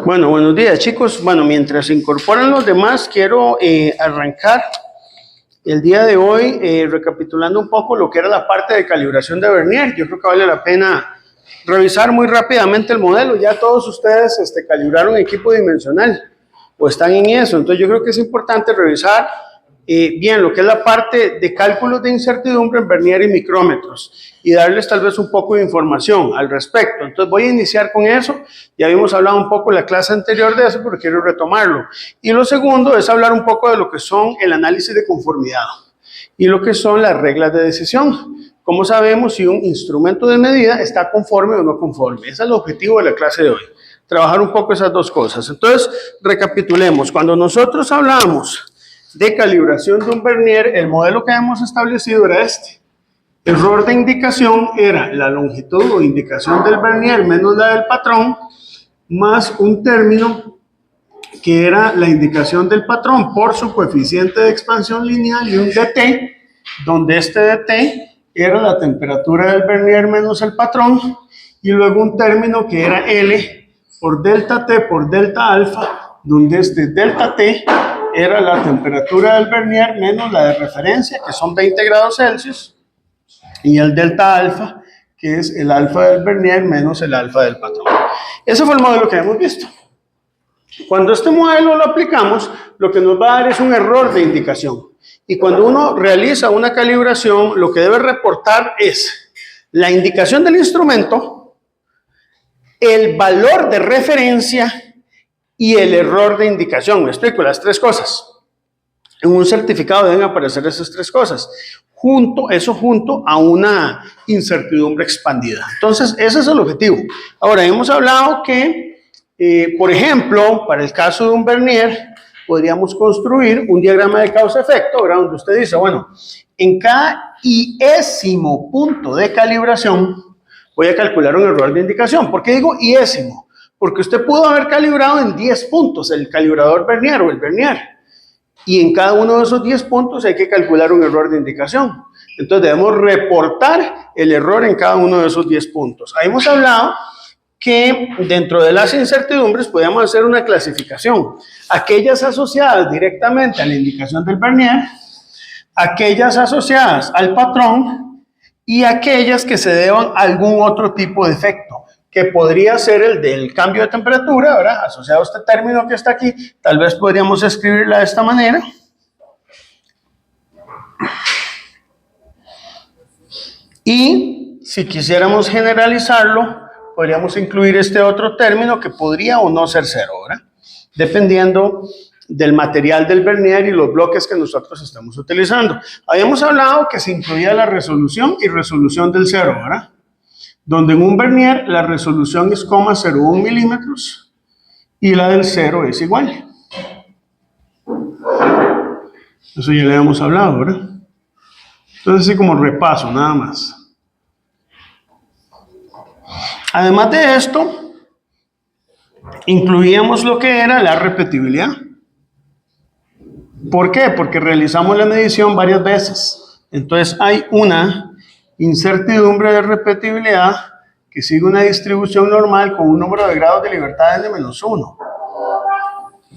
Bueno, buenos días, chicos. Bueno, mientras se incorporan los demás, quiero arrancar el día de hoy recapitulando un poco lo que era la parte de calibración de Vernier. Yo creo que vale la pena revisar muy rápidamente el modelo. Ya todos ustedes calibraron equipo dimensional o están en eso. Entonces yo creo que es importante revisar bien lo que es la parte de cálculos de incertidumbre en Vernier y micrómetros y darles tal vez un poco de información al respecto. Entonces voy a iniciar con eso. Ya habíamos hablado un poco en la clase anterior de eso, pero quiero retomarlo. Y lo segundo es hablar un poco de lo que son el análisis de conformidad y lo que son las reglas de decisión. ¿Cómo sabemos si un instrumento de medida está conforme o no conforme? Ese es el objetivo de la clase de hoy. Trabajar un poco esas dos cosas. Entonces, recapitulemos. Cuando nosotros hablamos de calibración de un Vernier, el modelo que hemos establecido era este. Error de indicación era la longitud o indicación del Vernier menos la del patrón, más un término que era la indicación del patrón por su coeficiente de expansión lineal y un dt, donde este dt era la temperatura del Vernier menos el patrón, y luego un término que era L por delta T por delta alfa, donde este delta T era la temperatura del Vernier menos la de referencia, que son 20 grados Celsius, y el delta alfa, que es el alfa del Vernier menos el alfa del patrón. Ese fue el modelo que hemos visto. Cuando este modelo lo aplicamos, lo que nos va a dar es un error de indicación. Y cuando uno realiza una calibración, lo que debe reportar es la indicación del instrumento, el valor de referencia y el error de indicación. Me explico, las tres cosas. En un certificado deben aparecer esas tres cosas. Eso junto a una incertidumbre expandida. Entonces, ese es el objetivo. Ahora, hemos hablado que, por ejemplo, para el caso de un Vernier, podríamos construir un diagrama de causa-efecto, ¿verdad? Donde usted dice, bueno, en cada iésimo punto de calibración, voy a calcular un error de indicación. ¿Por qué digo iésimo? Porque usted pudo haber calibrado en 10 puntos el calibrador Vernier o el Vernier. Y en cada uno de esos 10 puntos hay que calcular un error de indicación. Entonces debemos reportar el error en cada uno de esos 10 puntos. Ahí hemos hablado que dentro de las incertidumbres podemos hacer una clasificación. Aquellas asociadas directamente a la indicación del Vernier, aquellas asociadas al patrón y aquellas que se deban a algún otro tipo de efecto, que podría ser el del cambio de temperatura, ¿verdad? Asociado a este término que está aquí, tal vez podríamos escribirla de esta manera. Y si quisiéramos generalizarlo, podríamos incluir este otro término que podría o no ser cero, ¿verdad? Dependiendo del material del Vernier y los bloques que nosotros estamos utilizando. Habíamos hablado que se incluía la resolución y resolución del cero, ¿verdad? Donde en un Vernier la resolución es 0,01 milímetros y la del cero es igual. Eso ya le habíamos hablado, ¿verdad? Entonces, así como repaso, nada más. Además de esto, incluíamos lo que era la repetibilidad. ¿Por qué? Porque realizamos la medición varias veces. Entonces, hay una incertidumbre de repetibilidad que sigue una distribución normal con un número de grados de libertad de -1.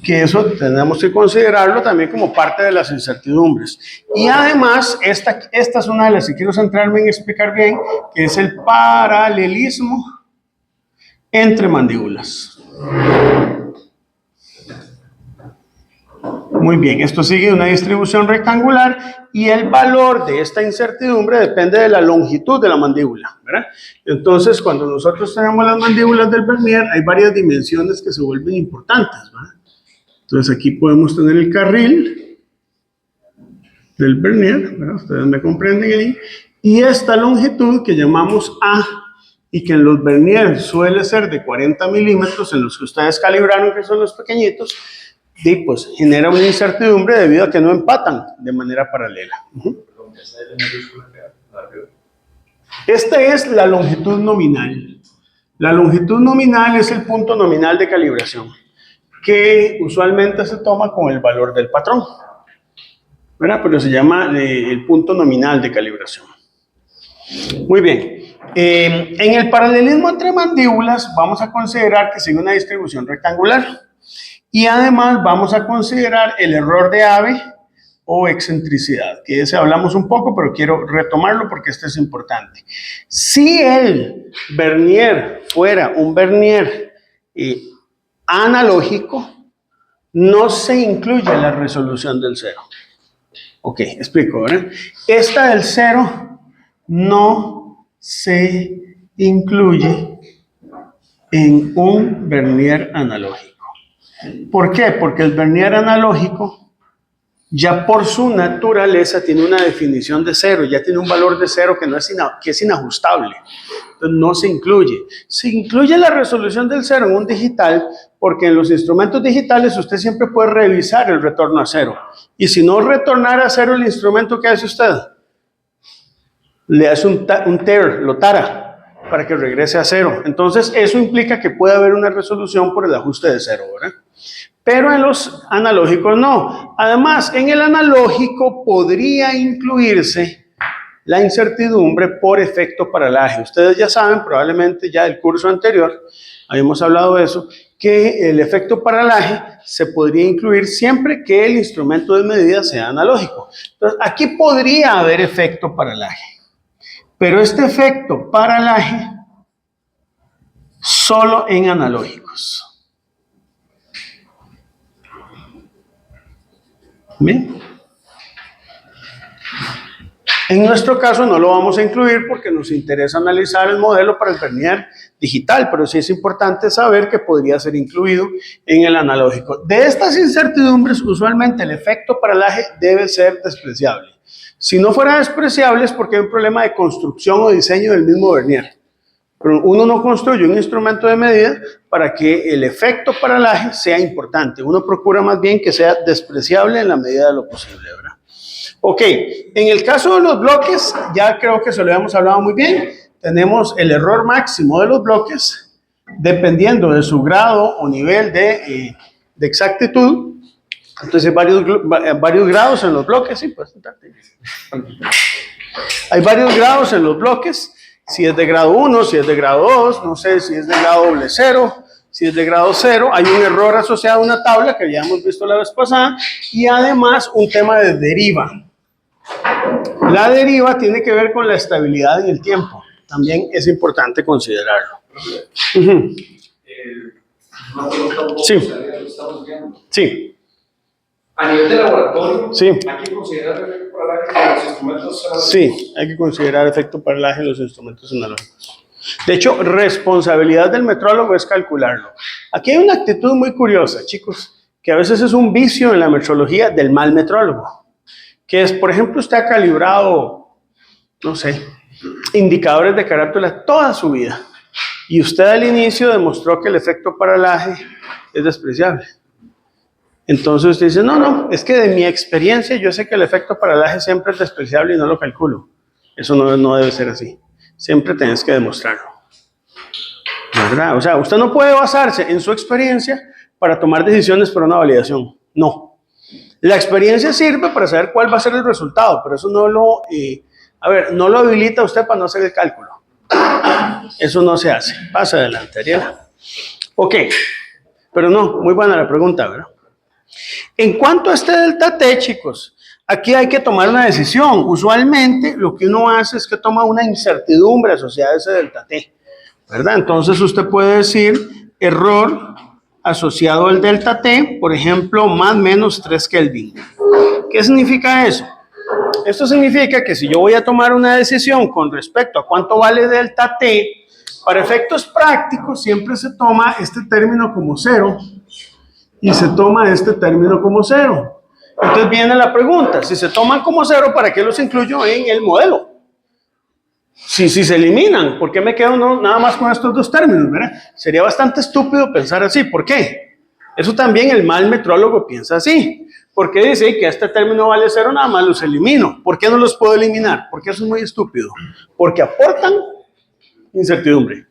Que eso tenemos que considerarlo también como parte de las incertidumbres. Y además, esta es una de las que quiero centrarme en explicar bien, que es el paralelismo entre mandíbulas. Muy bien, esto sigue una distribución rectangular y el valor de esta incertidumbre depende de la longitud de la mandíbula, ¿verdad? Entonces, cuando nosotros tenemos las mandíbulas del Vernier, hay varias dimensiones que se vuelven importantes, ¿verdad? Entonces, aquí podemos tener el carril del Vernier, ¿verdad? Ustedes me comprenden ahí. Y esta longitud que llamamos A, y que en los Vernier suele ser de 40 milímetros, en los que ustedes calibraron, que son los pequeñitos, y pues genera una incertidumbre debido a que no empatan de manera paralela. Esta es la longitud nominal. La longitud nominal es el punto nominal de calibración, que usualmente se toma con el valor del patrón, ¿verdad? Pero se llama el punto nominal de calibración. Muy bien. En el paralelismo entre mandíbulas vamos a considerar que sigue una distribución rectangular y además vamos a considerar el error de Abbe o excentricidad, que de ese hablamos un poco, pero quiero retomarlo porque este es importante. Si el vernier fuera un vernier analógico, no se incluye la resolución del cero. Ok, explico, ¿verdad? Esta del cero no se incluye en un vernier analógico. ¿Por qué? Porque el vernier analógico ya por su naturaleza tiene una definición de cero, ya tiene un valor de cero que es inajustable. Entonces no se incluye. Se incluye la resolución del cero en un digital porque en los instrumentos digitales usted siempre puede revisar el retorno a cero. Y si no retornara a cero el instrumento, ¿qué hace usted? Le hace un tear, lo tara, para que regrese a cero. Entonces eso implica que puede haber una resolución por el ajuste de cero, ¿verdad? Pero en los analógicos no. Además, en el analógico podría incluirse la incertidumbre por efecto paralaje. Ustedes ya saben, probablemente ya del curso anterior, habíamos hablado de eso, que el efecto paralaje se podría incluir siempre que el instrumento de medida sea analógico. Entonces, aquí podría haber efecto paralaje. Pero este efecto paralaje solo en analógicos. ¿Bien? En nuestro caso no lo vamos a incluir porque nos interesa analizar el modelo para el vernier digital, pero sí es importante saber que podría ser incluido en el analógico. De estas incertidumbres, usualmente el efecto paralaje debe ser despreciable. Si no fuera despreciable es porque hay un problema de construcción o diseño del mismo vernier. Pero uno no construye un instrumento de medida para que el efecto paralaje sea importante. Uno procura más bien que sea despreciable en la medida de lo posible, ¿verdad? Ok, en el caso de los bloques, ya creo que se lo habíamos hablado muy bien. Tenemos el error máximo de los bloques, dependiendo de su grado o nivel de exactitud. Entonces, varios grados en los bloques, sí, pues. Hay varios grados en los bloques. Si es de grado 1, si es de grado 2, no sé si es de grado doble 0, si es de grado 0, hay un error asociado a una tabla que ya hemos visto la vez pasada y además un tema de deriva. La deriva tiene que ver con la estabilidad en el tiempo, también es importante considerarlo. Sí. Sí. A nivel de laboratorio, sí. ¿hay que considerar el efecto paralaje en los instrumentos analógicos? Sí, hay que considerar efecto paralaje en los instrumentos analógicos. De hecho, responsabilidad del metrólogo es calcularlo. Aquí hay una actitud muy curiosa, chicos, que a veces es un vicio en la metrología del mal metrólogo, que es, por ejemplo, usted ha calibrado, no sé, indicadores de carátula toda su vida, y usted al inicio demostró que el efecto paralaje es despreciable. Entonces usted dice, no, es que de mi experiencia yo sé que el efecto paralaje siempre es despreciable y no lo calculo. Eso no debe ser así. Siempre tenés que demostrarlo. ¿Verdad? O sea, usted no puede basarse en su experiencia para tomar decisiones para una validación. No. La experiencia sirve para saber cuál va a ser el resultado, pero eso no lo habilita a usted para no hacer el cálculo. Eso no se hace. Pasa adelante, Ariela. Ok. Pero no, muy buena la pregunta, ¿verdad? En cuanto a este delta T, chicos, aquí hay que tomar una decisión. Usualmente lo que uno hace es que toma una incertidumbre asociada a ese delta T, ¿verdad? Entonces usted puede decir error asociado al delta T, por ejemplo, más menos 3 Kelvin. ¿Qué significa eso? Esto significa que si yo voy a tomar una decisión con respecto a cuánto vale delta T, para efectos prácticos siempre se toma este término como 0 y se toma este término como 0. Entonces viene la pregunta, si se toman como 0, ¿para qué los incluyo en el modelo? Si se eliminan, ¿por qué me quedo nada más con estos dos términos? ¿Verdad? Sería bastante estúpido pensar así. ¿Por qué? Eso también el mal metrólogo piensa así. Porque dice que este término vale 0, nada más los elimino. ¿Por qué no los puedo eliminar? Porque eso es muy estúpido. Porque aportan incertidumbre.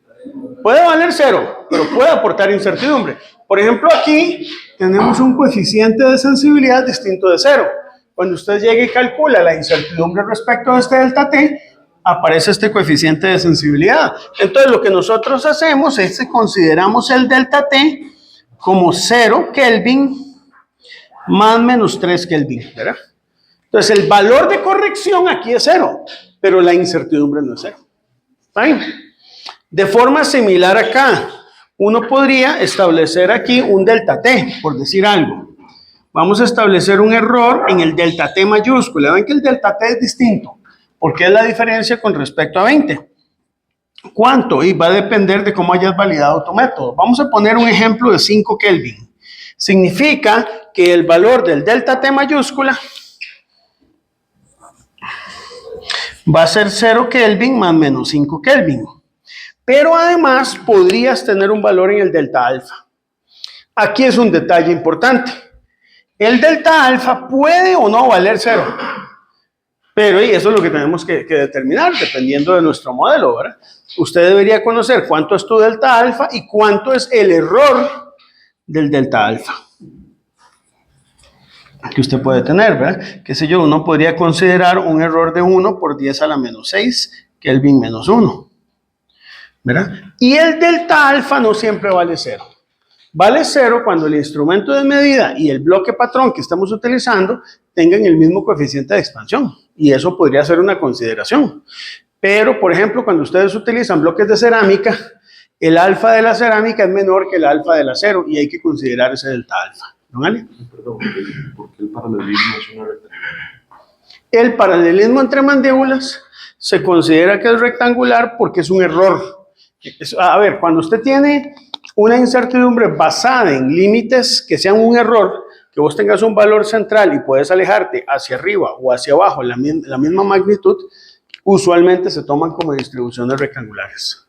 Puede valer 0, pero puede aportar incertidumbre. Por ejemplo, aquí tenemos un coeficiente de sensibilidad distinto de 0. Cuando usted llega y calcula la incertidumbre respecto a este delta T, aparece este coeficiente de sensibilidad. Entonces, lo que nosotros hacemos es que consideramos el delta T como 0 Kelvin más menos 3 Kelvin, ¿verdad? Entonces, el valor de corrección aquí es 0, pero la incertidumbre no es 0. ¿Está bien? De forma similar acá, uno podría establecer aquí un delta T, por decir algo. Vamos a establecer un error en el delta T mayúscula. Ven que el delta T es distinto, porque es la diferencia con respecto a 20. ¿Cuánto? Y va a depender de cómo hayas validado tu método. Vamos a poner un ejemplo de 5 Kelvin. Significa que el valor del delta T mayúscula va a ser 0 Kelvin más menos 5 Kelvin. Pero además podrías tener un valor en el delta alfa. Aquí es un detalle importante. El delta alfa puede o no valer 0. Pero eso es lo que tenemos que determinar dependiendo de nuestro modelo, ¿verdad? Usted debería conocer cuánto es tu delta alfa y cuánto es el error del delta alfa que usted puede tener, ¿verdad? Qué sé yo, uno podría considerar un error de 1 por 10 a la menos 6, Kelvin menos 1, ¿verdad? Y el delta alfa no siempre vale 0. Vale 0 cuando el instrumento de medida y el bloque patrón que estamos utilizando tengan el mismo coeficiente de expansión. Y eso podría ser una consideración. Pero, por ejemplo, cuando ustedes utilizan bloques de cerámica, el alfa de la cerámica es menor que el alfa del acero y hay que considerar ese delta alfa. ¿No vale? Perdón, ¿por qué el paralelismo es una rectangular? El paralelismo entre mandíbulas se considera que es rectangular porque es un error. A ver, cuando usted tiene una incertidumbre basada en límites que sean un error, que vos tengas un valor central y puedes alejarte hacia arriba o hacia abajo en la misma magnitud, usualmente se toman como distribuciones rectangulares.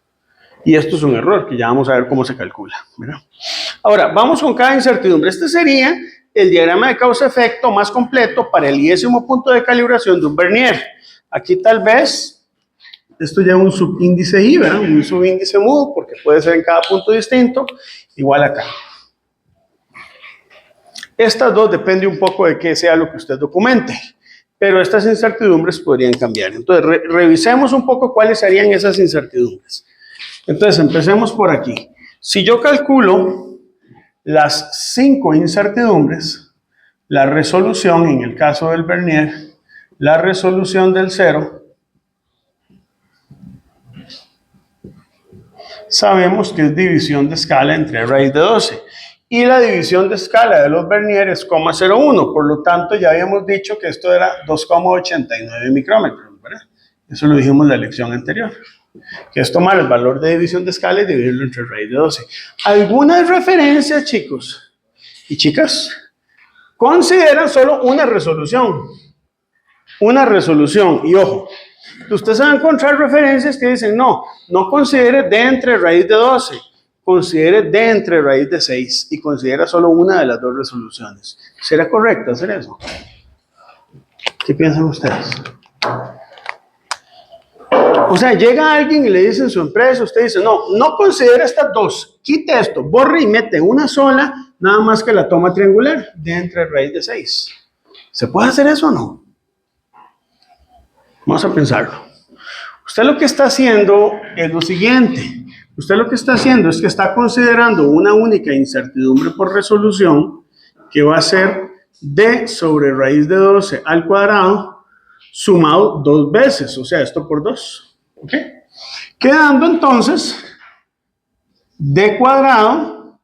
Y esto es un error, que ya vamos a ver cómo se calcula, ¿verdad? Ahora, vamos con cada incertidumbre. Este sería el diagrama de causa-efecto más completo para el 10º punto de calibración de un vernier. Aquí tal vez, esto ya es un subíndice I, ¿verdad? Un subíndice mudo, porque puede ser en cada punto distinto, igual acá. Estas dos depende un poco de qué sea lo que usted documente, pero estas incertidumbres podrían cambiar. Entonces, revisemos un poco cuáles serían esas incertidumbres. Entonces, empecemos por aquí. Si yo calculo las 5 incertidumbres, la resolución, en el caso del vernier, la resolución del 0, sabemos que es división de escala entre raíz de 12. Y la división de escala de los verniers es 0,01. Por lo tanto, ya habíamos dicho que esto era 2,89 micrómetros, ¿verdad? Eso lo dijimos en la lección anterior. Que es tomar el valor de división de escala y dividirlo entre raíz de 12. Algunas referencias, chicos y chicas, consideran solo una resolución. Una resolución. Y ojo, ustedes van a encontrar referencias que dicen, no considere D entre raíz de 12, considere D entre raíz de 6 y considera solo una de las dos resoluciones. ¿Será correcto hacer eso? ¿Qué piensan ustedes? O sea, llega alguien y le dice en su empresa, usted dice, no considera estas dos, quite esto, borre y mete una sola, nada más que la toma triangular, de entre raíz de 6. ¿Se puede hacer eso o no? Vamos a pensarlo. Usted lo que está haciendo es lo siguiente. Usted lo que está haciendo es que está considerando una única incertidumbre por resolución, que va a ser D sobre raíz de 12 al cuadrado, sumado 2 veces, o sea, esto por 2. ¿Ok? Quedando entonces D cuadrado,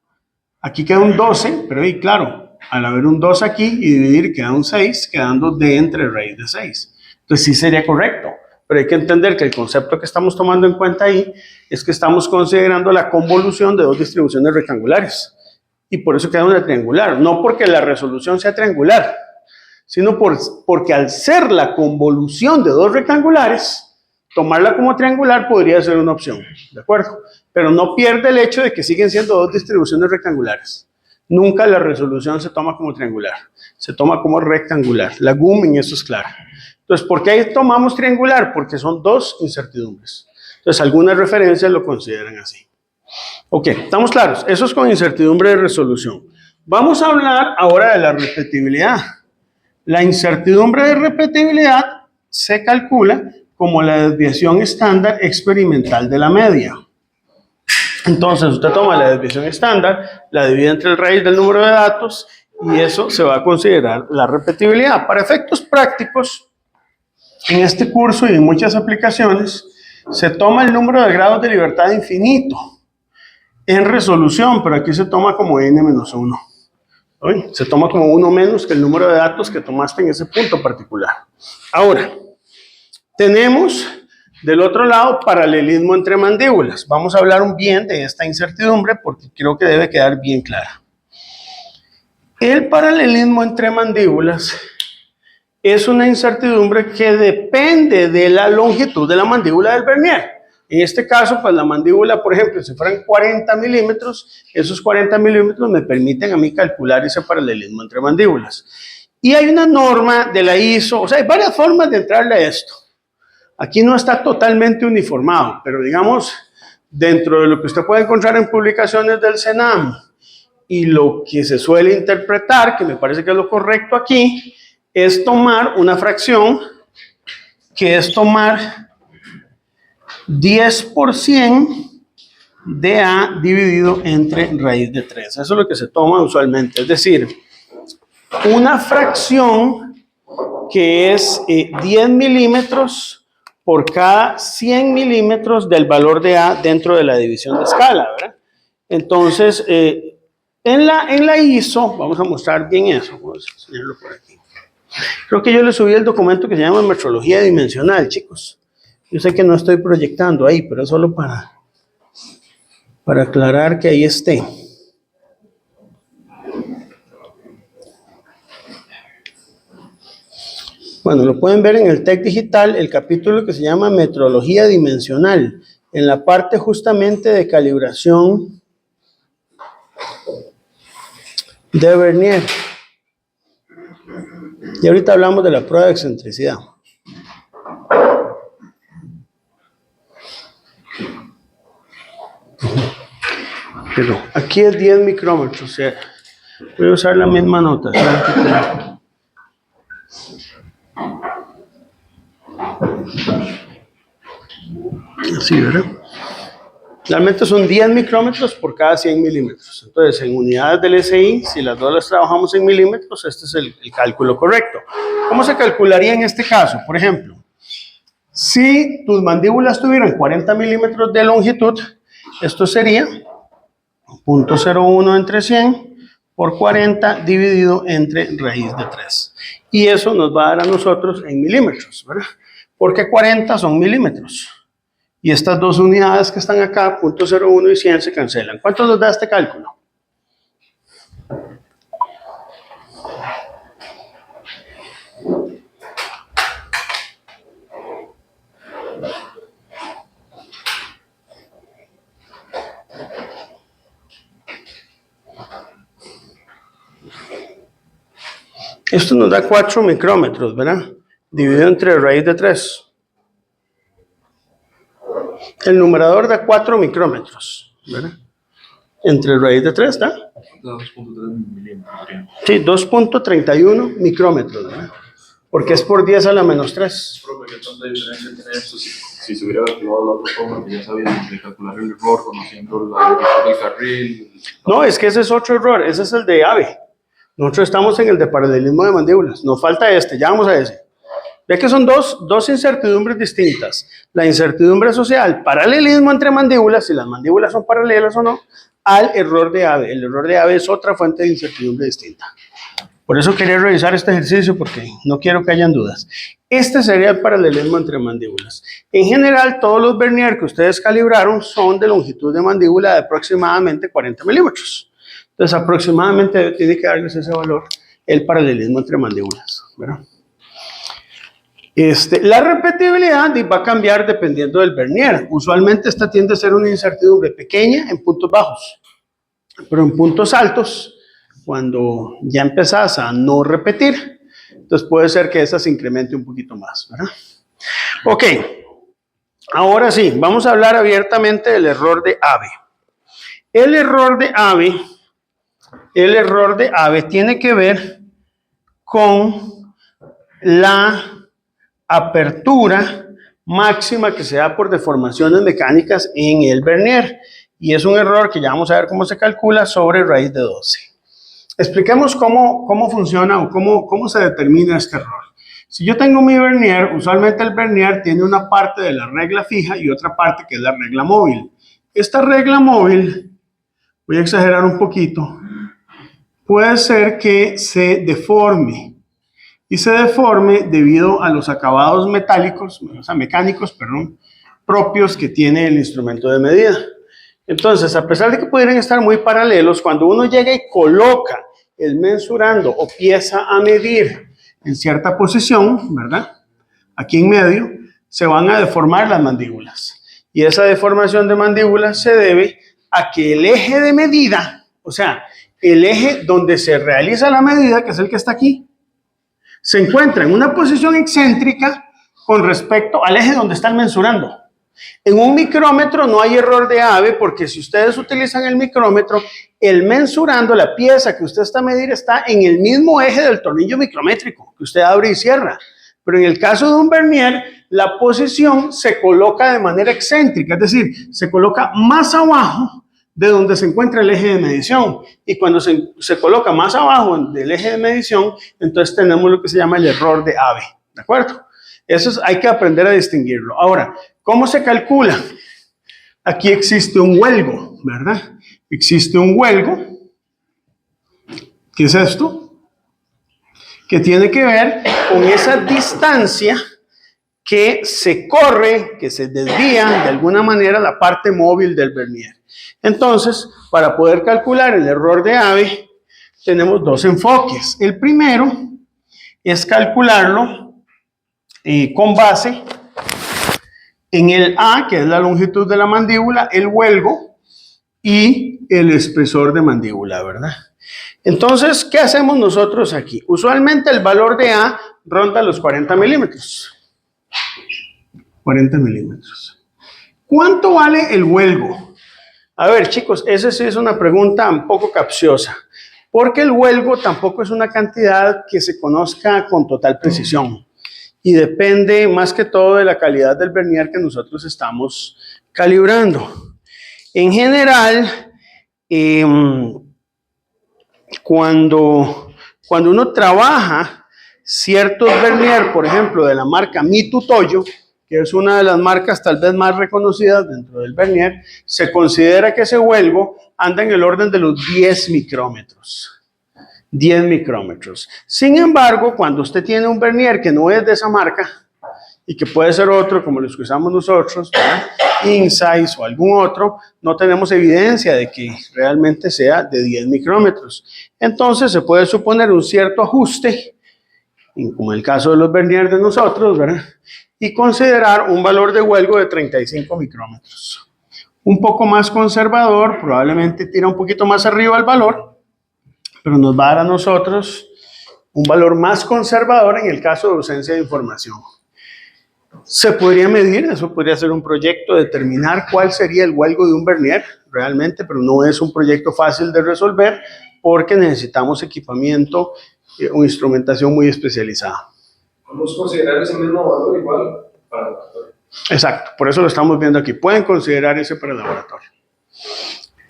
aquí queda un 12, pero ahí claro, al haber un 2 aquí y dividir queda un 6, quedando D entre raíz de 6. Entonces sí sería correcto, pero hay que entender que el concepto que estamos tomando en cuenta ahí es que estamos considerando la convolución de dos distribuciones rectangulares. Y por eso queda una triangular, no porque la resolución sea triangular, sino porque al ser la convolución de dos rectangulares, tomarla como triangular podría ser una opción, ¿de acuerdo? Pero no pierde el hecho de que siguen siendo dos distribuciones rectangulares. Nunca la resolución se toma como triangular, se toma como rectangular. La GUM en eso es clara. Entonces, ¿por qué ahí tomamos triangular? Porque son dos incertidumbres. Entonces, algunas referencias lo consideran así. Ok, ¿estamos claros? Eso es con incertidumbre de resolución. Vamos a hablar ahora de la repetibilidad. La incertidumbre de repetibilidad se calcula como la desviación estándar experimental de la media. Entonces, usted toma la desviación estándar, la divide entre el raíz del número de datos y eso se va a considerar la repetibilidad. Para efectos prácticos, en este curso y en muchas aplicaciones, se toma el número de grados de libertad infinito en resolución, pero aquí se toma como n-1. Se toma como 1 menos que el número de datos que tomaste en ese punto particular. Ahora, tenemos del otro lado paralelismo entre mandíbulas. Vamos a hablar bien de esta incertidumbre porque creo que debe quedar bien clara. El paralelismo entre mandíbulas es una incertidumbre que depende de la longitud de la mandíbula del Vernier. En este caso, pues la mandíbula, por ejemplo, si fueran 40 milímetros, esos 40 milímetros me permiten a mí calcular ese paralelismo entre mandíbulas. Y hay una norma de la ISO, o sea, hay varias formas de entrarle a esto. Aquí no está totalmente uniformado, pero digamos, dentro de lo que usted puede encontrar en publicaciones del CENAM y lo que se suele interpretar, que me parece que es lo correcto aquí, es tomar una fracción que es tomar 10% de A dividido entre raíz de 3. Eso es lo que se toma usualmente. Es decir, una fracción que es 10 milímetros por cada 100 milímetros del valor de A dentro de la división de escala, ¿verdad? Entonces, en la ISO, vamos a mostrar bien eso. Vamos a enseñarlo por aquí. Creo que yo le subí el documento que se llama Metrología Dimensional, chicos. Yo sé que no estoy proyectando ahí, pero es solo para aclarar que ahí esté. Bueno, lo pueden ver en el TEC Digital, el capítulo que se llama Metrología Dimensional, en la parte justamente de calibración de Vernier. Y ahorita hablamos de la prueba de excentricidad. Pero aquí es 10 micrómetros, o sea, voy a usar la misma nota. Así, ¿verdad? Realmente son 10 micrómetros por cada 100 milímetros. Entonces, en unidades del SI, si las dos las trabajamos en milímetros, este es el cálculo correcto. ¿Cómo se calcularía en este caso? Por ejemplo, si tus mandíbulas tuvieran 40 milímetros de longitud, esto sería 0.01 entre 100 por 40 dividido entre raíz de 3. Y eso nos va a dar a nosotros en milímetros, ¿verdad? Porque 40 son milímetros. Y estas dos unidades que están acá, 0.01 y 100, se cancelan. ¿Cuánto nos da este cálculo? Esto nos da 4 micrómetros, ¿verdad? Dividido entre raíz de 3. El numerador da 4 micrómetros, ¿verdad? Entre raíz de 3, ¿está? 2.3 milímetros. Sí, 2.31 micrómetros, ¿verdad? Porque es por 10 a la menos 3. Profe, ¿qué tanta diferencia tiene esto si se hubiera calculado la otra forma que ya sabía de calcular el error, conociendo la longitud del carril? No, es que ese es otro error, ese es el de AVE. Nosotros estamos en el de paralelismo de mandíbulas. Nos falta este, ya vamos a ese. Ve que son dos incertidumbres distintas. La incertidumbre asociada al paralelismo entre mandíbulas, si las mandíbulas son paralelas o no, al error de AVE. El error de AVE es otra fuente de incertidumbre distinta. Por eso quería revisar este ejercicio porque no quiero que hayan dudas. Este sería el paralelismo entre mandíbulas. En general, todos los Vernier que ustedes calibraron son de longitud de mandíbula de aproximadamente 40 milímetros. Entonces, aproximadamente tiene que darles ese valor el paralelismo entre mandíbulas, ¿verdad? La repetibilidad va a cambiar dependiendo del Vernier. Usualmente esta tiende a ser una incertidumbre pequeña en puntos bajos, pero en puntos altos, cuando ya empezás a no repetir, entonces puede ser que esa se incremente un poquito más, ¿verdad? Ok, ahora sí, vamos a hablar abiertamente del error de AVE. El error de AVE tiene que ver con la apertura máxima que se da por deformaciones mecánicas en el vernier. Y es un error que ya vamos a ver cómo se calcula sobre raíz de 12. Expliquemos cómo funciona o cómo se determina este error. Si yo tengo mi vernier, usualmente el vernier tiene una parte de la regla fija y otra parte que es la regla móvil. Esta regla móvil, voy a exagerar un poquito, puede ser que se deforme. Y se deforme debido a los acabados metálicos, o sea, mecánicos, perdón, propios que tiene el instrumento de medida. Entonces, a pesar de que pudieran estar muy paralelos, cuando uno llega y coloca el mensurando o pieza a medir en cierta posición, ¿verdad? Aquí en medio, se van a deformar las mandíbulas. Y esa deformación de mandíbulas se debe a que el eje de medida, o sea, el eje donde se realiza la medida, que es el que está aquí, se encuentra en una posición excéntrica con respecto al eje donde están mensurando. En un micrómetro no hay error de ave porque si ustedes utilizan el micrómetro, el mensurando, la pieza que usted está a medir está en el mismo eje del tornillo micrométrico que usted abre y cierra. Pero en el caso de un vernier, la posición se coloca de manera excéntrica, es decir, se coloca más abajo de donde se encuentra el eje de medición. Y cuando se coloca más abajo del eje de medición, entonces tenemos lo que se llama el error de ave. ¿De acuerdo? Hay que aprender a distinguirlo. Ahora, ¿cómo se calcula? Aquí existe un huelgo, ¿verdad? Existe un huelgo. ¿Qué es esto? Que tiene que ver con esa distancia que se corre, que se desvía de alguna manera la parte móvil del vernier. Entonces, para poder calcular el error de ave, tenemos dos enfoques. El primero es calcularlo con base en el A, que es la longitud de la mandíbula, el huelgo y el espesor de mandíbula, ¿verdad? Entonces, ¿qué hacemos nosotros aquí? Usualmente el valor de A ronda los 40 milímetros. 40 milímetros. ¿Cuánto vale el huelgo? A ver, chicos, esa sí es una pregunta un poco capciosa, porque el huelgo tampoco es una cantidad que se conozca con total precisión y depende más que todo de la calidad del vernier que nosotros estamos calibrando. En general, cuando uno trabaja ciertos vernier, por ejemplo, de la marca Mitutoyo, Toyo, que es una de las marcas tal vez más reconocidas dentro del vernier, se considera que ese huelgo anda en el orden de los 10 micrómetros. 10 micrómetros. Sin embargo, cuando usted tiene un vernier que no es de esa marca y que puede ser otro como los que usamos nosotros, ¿verdad? Insights o algún otro, no tenemos evidencia de que realmente sea de 10 micrómetros. Entonces se puede suponer un cierto ajuste, como en el caso de los verniers de nosotros, ¿verdad? Y considerar un valor de huelgo de 35 micrómetros. Un poco más conservador, probablemente tira un poquito más arriba el valor, pero nos va a dar a nosotros un valor más conservador en el caso de ausencia de información. Se podría medir, eso podría ser un proyecto, determinar cuál sería el huelgo de un vernier realmente, pero no es un proyecto fácil de resolver porque necesitamos equipamiento o instrumentación muy especializada. ¿Podemos considerar ese mismo valor igual para el laboratorio? Exacto, por eso lo estamos viendo aquí. Pueden considerar ese para el laboratorio.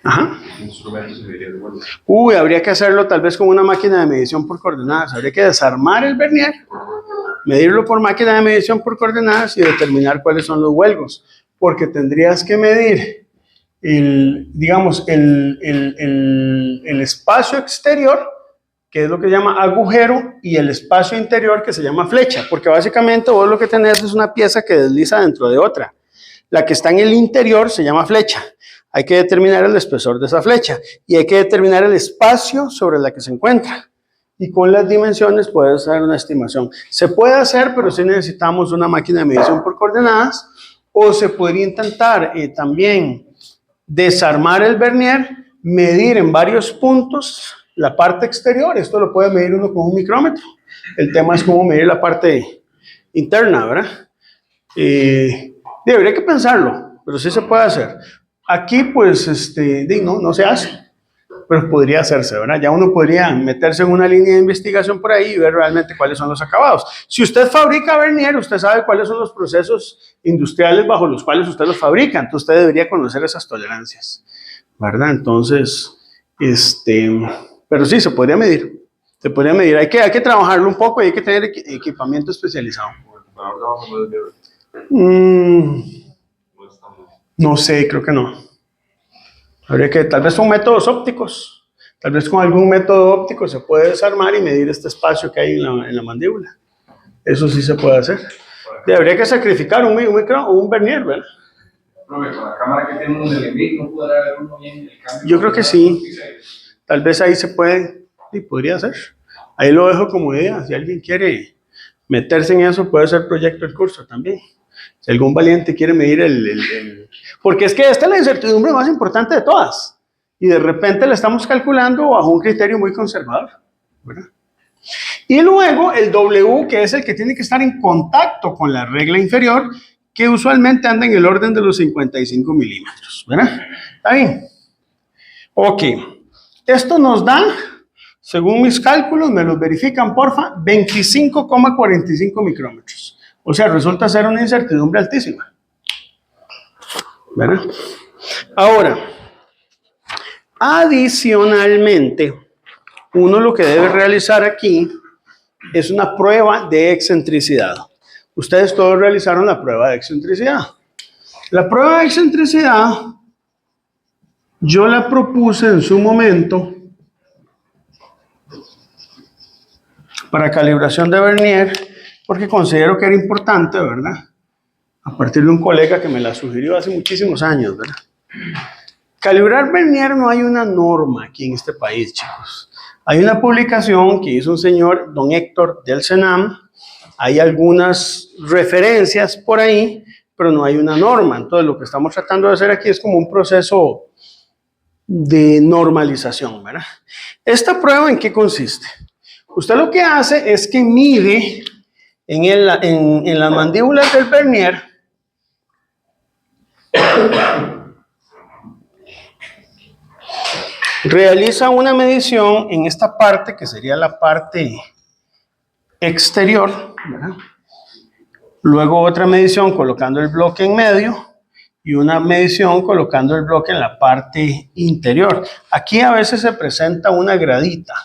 Ajá. ¿Qué instrumento se mediría de huelgo? Habría que hacerlo tal vez con una máquina de medición por coordenadas. Habría que desarmar el vernier, medirlo por máquina de medición por coordenadas y determinar cuáles son los huelgos. Porque tendrías que medir el espacio exterior, que es lo que se llama agujero, y el espacio interior, que se llama flecha. Porque básicamente vos lo que tenés es una pieza que desliza dentro de otra. La que está en el interior se llama flecha. Hay que determinar el espesor de esa flecha y hay que determinar el espacio sobre la que se encuentra. Y con las dimensiones puedes hacer una estimación. Se puede hacer, pero sí necesitamos una máquina de medición por coordenadas, o se podría intentar también desarmar el vernier, medir en varios puntos la parte exterior. Esto lo puede medir uno con un micrómetro. El tema es cómo medir la parte interna, ¿verdad? Habría que pensarlo, pero sí se puede hacer. Aquí, pues, no se hace. pero podría hacerse, ¿verdad? Ya uno podría meterse en una línea de investigación por ahí y ver realmente cuáles son los acabados. Si usted fabrica vernier, usted sabe cuáles son los procesos industriales bajo los cuales usted los fabrica, entonces usted debería conocer esas tolerancias, ¿verdad? Entonces, pero sí, se podría medir. Se podría medir. Hay que trabajarlo un poco y hay que tener equipamiento especializado. No sé, creo que no. Habría que, tal vez con métodos ópticos, tal vez con algún método óptico se puede desarmar y medir este espacio que hay en la mandíbula. Eso sí se puede hacer. Y habría que sacrificar un micro o un vernier, ¿verdad? Con la cámara que tiene un elemento, ¿no podrá ver uno bien el cambio? Yo creo que sí. Tal vez ahí se puede, y podría ser. Ahí lo dejo como idea. Si alguien quiere meterse en eso, puede ser proyecto el curso también. Si algún valiente quiere medir porque es que esta es la incertidumbre más importante de todas. Y de repente la estamos calculando bajo un criterio muy conservador, ¿verdad? Y luego el W, que es el que tiene que estar en contacto con la regla inferior, que usualmente anda en el orden de los 55 milímetros, ¿verdad? ¿Está bien? Ok. Esto nos da, según mis cálculos, me los verifican, porfa, 25,45 micrómetros. O sea, resulta ser una incertidumbre altísima, ¿verdad? Ahora, adicionalmente, uno lo que debe realizar aquí es una prueba de excentricidad. Ustedes todos realizaron la prueba de excentricidad. La prueba de excentricidad, yo la propuse en su momento para calibración de vernier, porque considero que era importante, ¿verdad? A partir de un colega que me la sugirió hace muchísimos años, ¿verdad? Calibrar vernier no hay una norma aquí en este país, chicos. Hay una publicación que hizo un señor, don Héctor del Senam. Hay algunas referencias por ahí, pero no hay una norma. Entonces, lo que estamos tratando de hacer aquí es como un proceso de normalización, ¿verdad? ¿Esta prueba en qué consiste? Usted lo que hace es que mide en las mandíbulas del vernier realiza una medición en esta parte, que sería la parte exterior, ¿verdad? Luego otra medición colocando el bloque en medio y una medición colocando el bloque en la parte interior. Aquí a veces se presenta una gradita.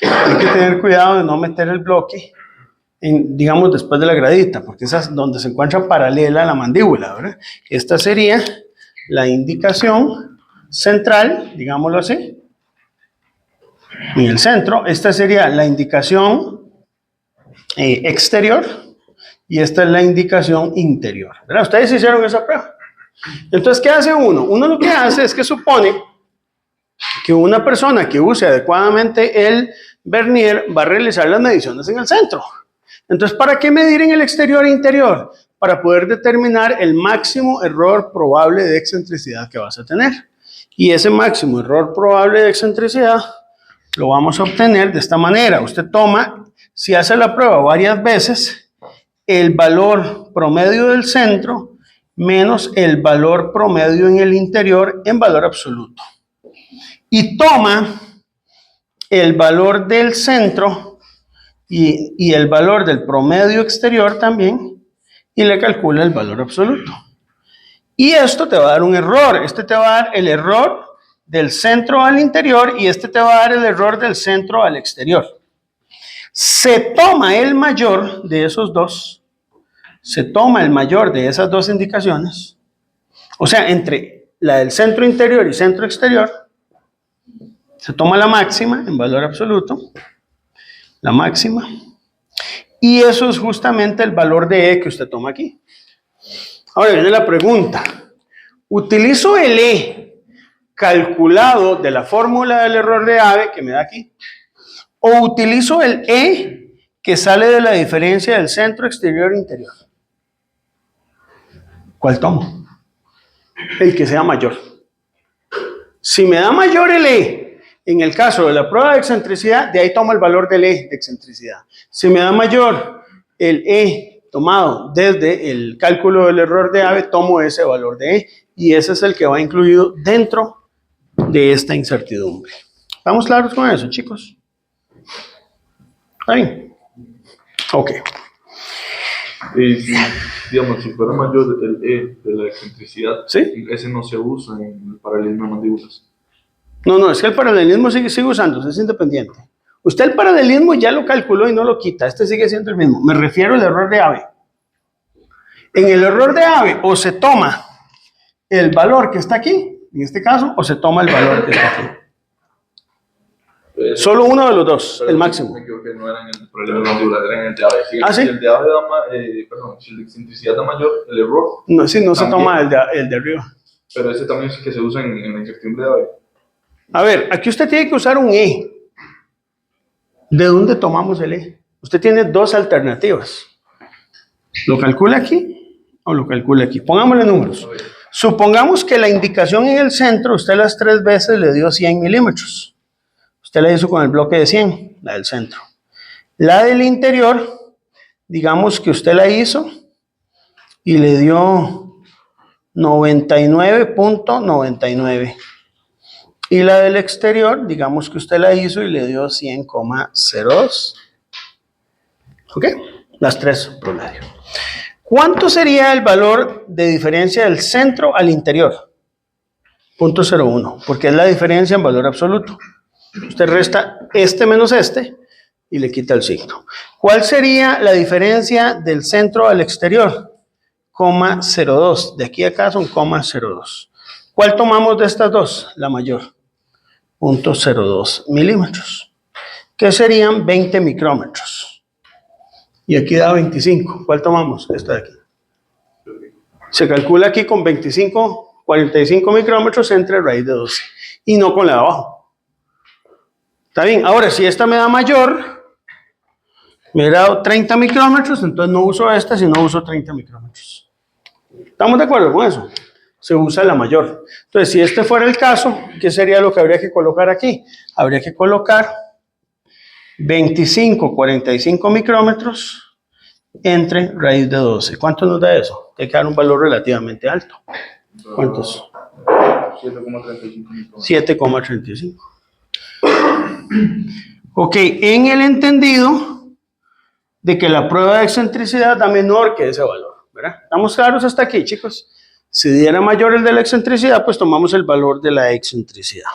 Hay que tener cuidado de no meter el bloque, digamos, después de la gradita, porque esa es donde se encuentra paralela a la mandíbula, ¿verdad? Esta sería la indicación central, digámoslo así, en el centro. Esta sería la indicación exterior y esta es la indicación interior, ¿verdad? Ustedes hicieron esa prueba. Entonces, ¿qué hace uno? Uno lo que hace es que supone que una persona que use adecuadamente el vernier va a realizar las mediciones en el centro. Entonces, ¿para qué medir en el exterior e interior? Para poder determinar el máximo error probable de excentricidad que vas a tener. Y ese máximo error probable de excentricidad lo vamos a obtener de esta manera. Usted toma, si hace la prueba varias veces, el valor promedio del centro menos el valor promedio en el interior en valor absoluto. Y toma el valor del centro y el valor del promedio exterior también y le calcula el valor absoluto. Y esto te va a dar un error. Este te va a dar el error del centro al interior y este te va a dar el error del centro al exterior. Se toma el mayor de esos dos. Se toma el mayor de esas dos indicaciones, o sea, entre la del centro interior y centro exterior, se toma la máxima en valor absoluto, la máxima, y eso es justamente el valor de E que usted toma aquí. Ahora viene la pregunta, ¿utilizo el E calculado de la fórmula del error de Abbe que me da aquí? ¿O utilizo el E que sale de la diferencia del centro exterior e interior? ¿Cuál tomo? El que sea mayor. Si me da mayor el E, en el caso de la prueba de excentricidad, de ahí tomo el valor del E de excentricidad. Si me da mayor el E tomado desde el cálculo del error de Abbe, tomo ese valor de E y ese es el que va incluido dentro de esta incertidumbre. ¿Estamos claros con eso, chicos? ¿Está bien? Ok. Y si, digamos, si fuera mayor el E de la excentricidad, ¿Sí? ese no se usa en el paralelismo de mandíbulas. No, es que el paralelismo sigue usándose, es independiente. Usted el paralelismo ya lo calculó y no lo quita, este sigue siendo el mismo. Me refiero al error de Abe. En el error de Abe, o se toma el valor que está aquí, en este caso, o se toma el valor que está aquí. Solo uno de los dos, el máximo. Me equivoqué, no era en el paralelismo mandibular, era en el de Abe. Si, ¿Ah, sí? si el de Abe da si la excentricidad da mayor, el error. No, sí, no se también, toma el de arriba. Pero ese también es que se usa en la incertidumbre de Abe. A ver, aquí usted tiene que usar un E. ¿De dónde tomamos el E? Usted tiene dos alternativas. ¿Lo calcula aquí o lo calcula aquí? Pongámosle números. Supongamos que la indicación en el centro, usted las 3 veces le dio 100 milímetros. Usted la hizo con el bloque de 100, la del centro. La del interior, digamos que usted la hizo y le dio 99.99. Y la del exterior, digamos que usted la hizo y le dio 100,02. ¿Ok? Las 3 promedio. ¿Cuánto sería el valor de diferencia del centro al interior? 0.01, porque es la diferencia en valor absoluto. Usted resta este menos este y le quita el signo. ¿Cuál sería la diferencia del centro al exterior? 0,02. De aquí a acá son 0,02. ¿Cuál tomamos de estas dos? La mayor. 0.02 milímetros, que serían 20 micrómetros. Y aquí da 25. ¿Cuál tomamos? Esta de aquí. Se calcula aquí con 45 micrómetros entre raíz de 12 y no con la de abajo. ¿Está bien? Ahora, si esta me da mayor, me hubiera dado 30 micrómetros, entonces no uso esta, sino uso 30 micrómetros. ¿Estamos de acuerdo con eso? Se usa la mayor. Entonces, si este fuera el caso, ¿qué sería lo que habría que colocar aquí? Habría que colocar 45 micrómetros entre raíz de 12. ¿Cuánto nos da eso? Hay que dar un valor relativamente alto. ¿Cuántos? 7,35. 7,35. Ok, en el entendido de que la prueba de excentricidad da menor que ese valor, ¿verdad? ¿Estamos claros hasta aquí, chicos? Si diera mayor el de la excentricidad, pues tomamos el valor de la excentricidad.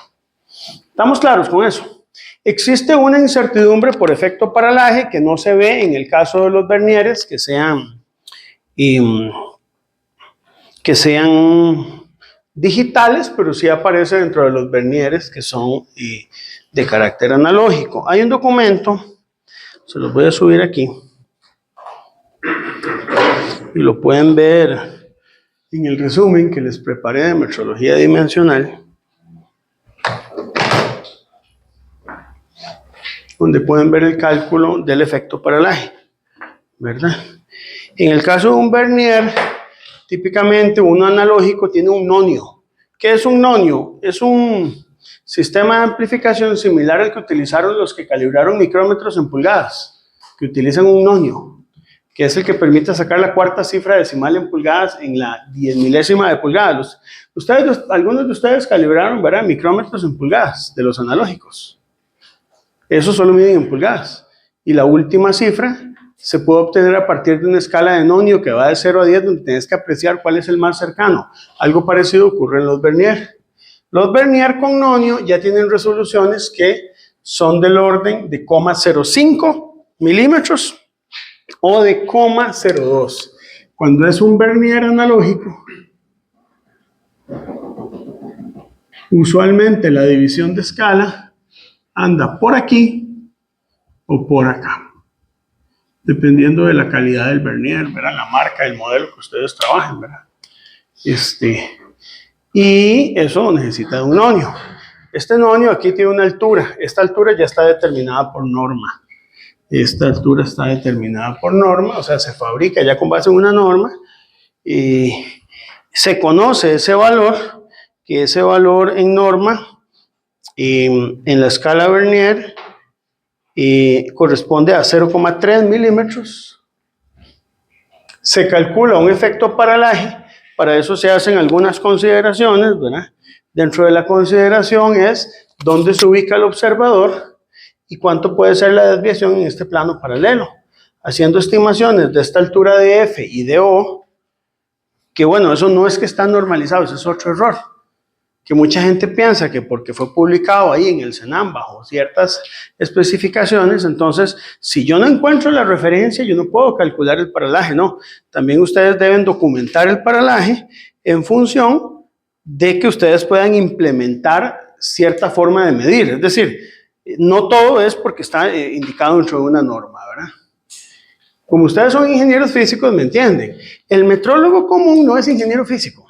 ¿Estamos claros con eso? Existe una incertidumbre por efecto paralaje que no se ve en el caso de los vernieres que sean digitales, pero sí aparece dentro de los vernieres que son de carácter analógico. Hay un documento, se los voy a subir aquí, y lo pueden ver en el resumen que les preparé de metrología dimensional, donde pueden ver el cálculo del efecto paralaje, ¿verdad? En el caso de un vernier, típicamente uno analógico tiene un nonio. ¿Qué es un nonio? Es un sistema de amplificación similar al que utilizaron los que calibraron micrómetros en pulgadas, que utilizan un nonio, que es el que permite sacar la cuarta cifra decimal en pulgadas en la 10 milésima de pulgada. Algunos de ustedes calibraron, ¿verdad?, micrómetros en pulgadas de los analógicos. Eso solo miden en pulgadas. Y la última cifra se puede obtener a partir de una escala de nonio que va de 0 a 10, donde tienes que apreciar cuál es el más cercano. Algo parecido ocurre en los vernier. Los vernier con nonio ya tienen resoluciones que son del orden de 0,05 milímetros o de 0,02. Cuando es un vernier analógico, usualmente la división de escala anda por aquí o por acá, dependiendo de la calidad del vernier, ¿verdad?, la marca, el modelo que ustedes trabajen, ¿verdad? Y eso necesita un nonio. Este nonio aquí tiene una altura. Esta altura ya está determinada por norma. Esta altura está determinada por norma, o sea, se fabrica ya con base en una norma y se conoce ese valor, que ese valor en norma en la escala Vernier corresponde a 0,3 milímetros. Se calcula un efecto paralaje, para eso se hacen algunas consideraciones, ¿verdad? Dentro de la consideración es dónde se ubica el observador y cuánto puede ser la desviación en este plano paralelo. Haciendo estimaciones de esta altura de F y de O, que bueno, eso no es que están normalizados, es otro error. Que mucha gente piensa que porque fue publicado ahí en el CENAM bajo ciertas especificaciones, entonces si yo no encuentro la referencia, yo no puedo calcular el paralaje. No, también ustedes deben documentar el paralaje en función de que ustedes puedan implementar cierta forma de medir. Es decir, no todo es porque está indicado dentro de una norma, ¿verdad? Como ustedes son ingenieros físicos, me entienden. El metrólogo común no es ingeniero físico.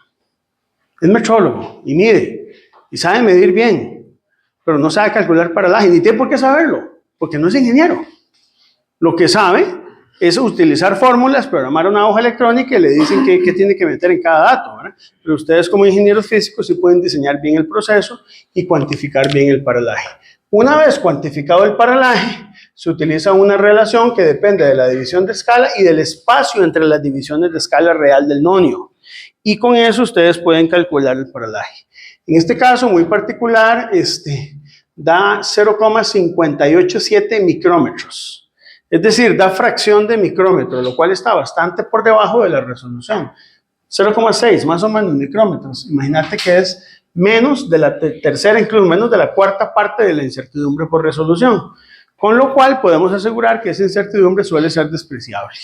Es metrólogo y mide y sabe medir bien, pero no sabe calcular paralaje, ni tiene por qué saberlo, porque no es ingeniero. Lo que sabe es utilizar fórmulas, programar una hoja electrónica y le dicen qué tiene que meter en cada dato, ¿verdad? Pero ustedes como ingenieros físicos sí pueden diseñar bien el proceso y cuantificar bien el paralaje. Una vez cuantificado el paralaje, se utiliza una relación que depende de la división de escala y del espacio entre las divisiones de escala real del nonio. Y con eso ustedes pueden calcular el paralaje. En este caso muy particular, da 0,587 micrómetros. Es decir, da fracción de micrómetro, lo cual está bastante por debajo de la resolución. 0,6 más o menos micrómetros. Imagínate que es menos de la tercera, incluso menos de la cuarta parte de la incertidumbre por resolución. Con lo cual podemos asegurar que esa incertidumbre suele ser despreciable.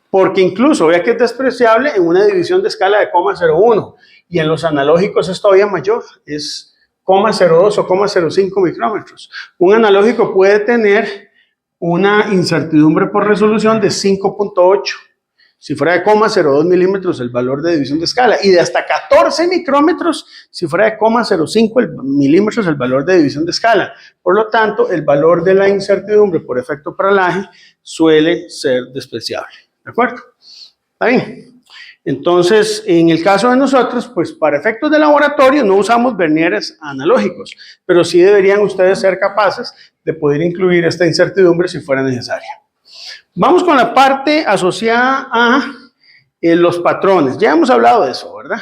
Porque incluso vea que es despreciable en una división de escala de 0,01 y en los analógicos es todavía mayor, es 0,02 o 0,05 micrómetros. Un analógico puede tener una incertidumbre por resolución de 5,8. Si fuera de 0,02 milímetros el valor de división de escala y de hasta 14 micrómetros si fuera de 0,05 milímetros el valor de división de escala. Por lo tanto, el valor de la incertidumbre por efecto paralaje suele ser despreciable. ¿De acuerdo? ¿Está bien? Entonces, en el caso de nosotros, pues para efectos de laboratorio no usamos vernieres analógicos, pero sí deberían ustedes ser capaces de poder incluir esta incertidumbre si fuera necesaria. Vamos con la parte asociada a los patrones. Ya hemos hablado de eso, ¿verdad?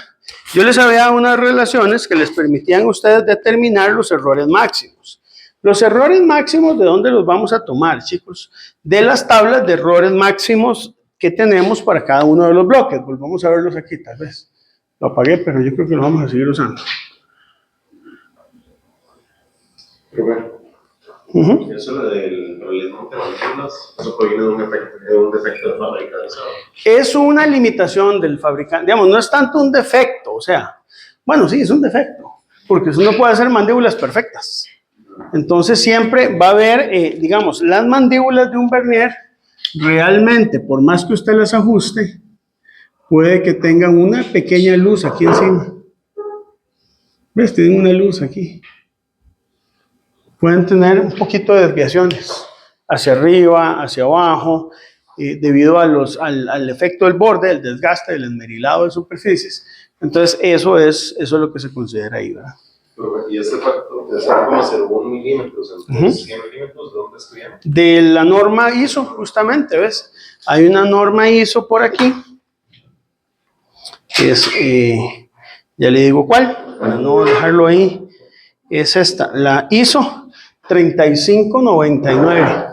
Yo les había dado unas relaciones que les permitían a ustedes determinar los errores máximos. Los errores máximos, ¿de dónde los vamos a tomar, chicos? De las tablas de errores máximos que tenemos para cada uno de los bloques. Volvamos a verlos aquí, tal vez. Lo apagué, pero yo creo que lo vamos a seguir usando. Eso del problema de mandíbulas, eso proviene de un defecto de fábrica. Es una limitación del fabricante. Digamos, no es tanto un defecto, o sea, bueno, sí, es un defecto, porque uno puede hacer mandíbulas perfectas. Entonces siempre va a haber, digamos, las mandíbulas de un vernier, realmente, por más que usted las ajuste, puede que tengan una pequeña luz aquí encima. ¿Ves? Tienen una luz aquí. Pueden tener un poquito de desviaciones hacia arriba, hacia abajo, debido al efecto del borde, el desgaste, del esmerilado de superficies. Entonces, eso es lo que se considera ahí, ¿verdad? Y este factor de 0,01 milímetros, entonces 100 milímetros, ¿de dónde estudiamos? De la norma ISO, justamente, ¿ves? Hay una norma ISO por aquí, que es, ya le digo cuál, para no dejarlo ahí, es esta, la ISO 3599.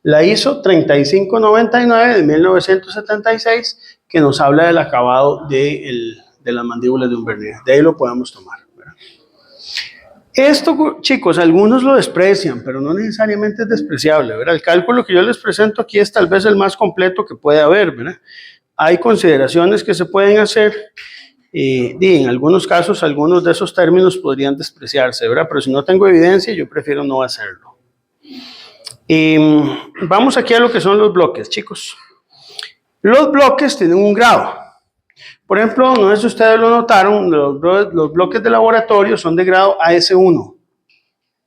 La ISO 3599 de 1976, que nos habla del acabado de las mandíbulas de un vernier. De ahí lo podemos tomar, ¿verdad? Esto, chicos, algunos lo desprecian, pero no necesariamente es despreciable, ¿verdad? El cálculo que yo les presento aquí es tal vez el más completo que puede haber, ¿verdad? Hay consideraciones que se pueden hacer. En algunos casos, algunos de esos términos podrían despreciarse, ¿verdad? Pero si no tengo evidencia, yo prefiero no hacerlo. Vamos aquí a lo que son los bloques, chicos. Los bloques tienen un grado. Por ejemplo, no sé si ustedes lo notaron, los bloques de laboratorio son de grado AS1.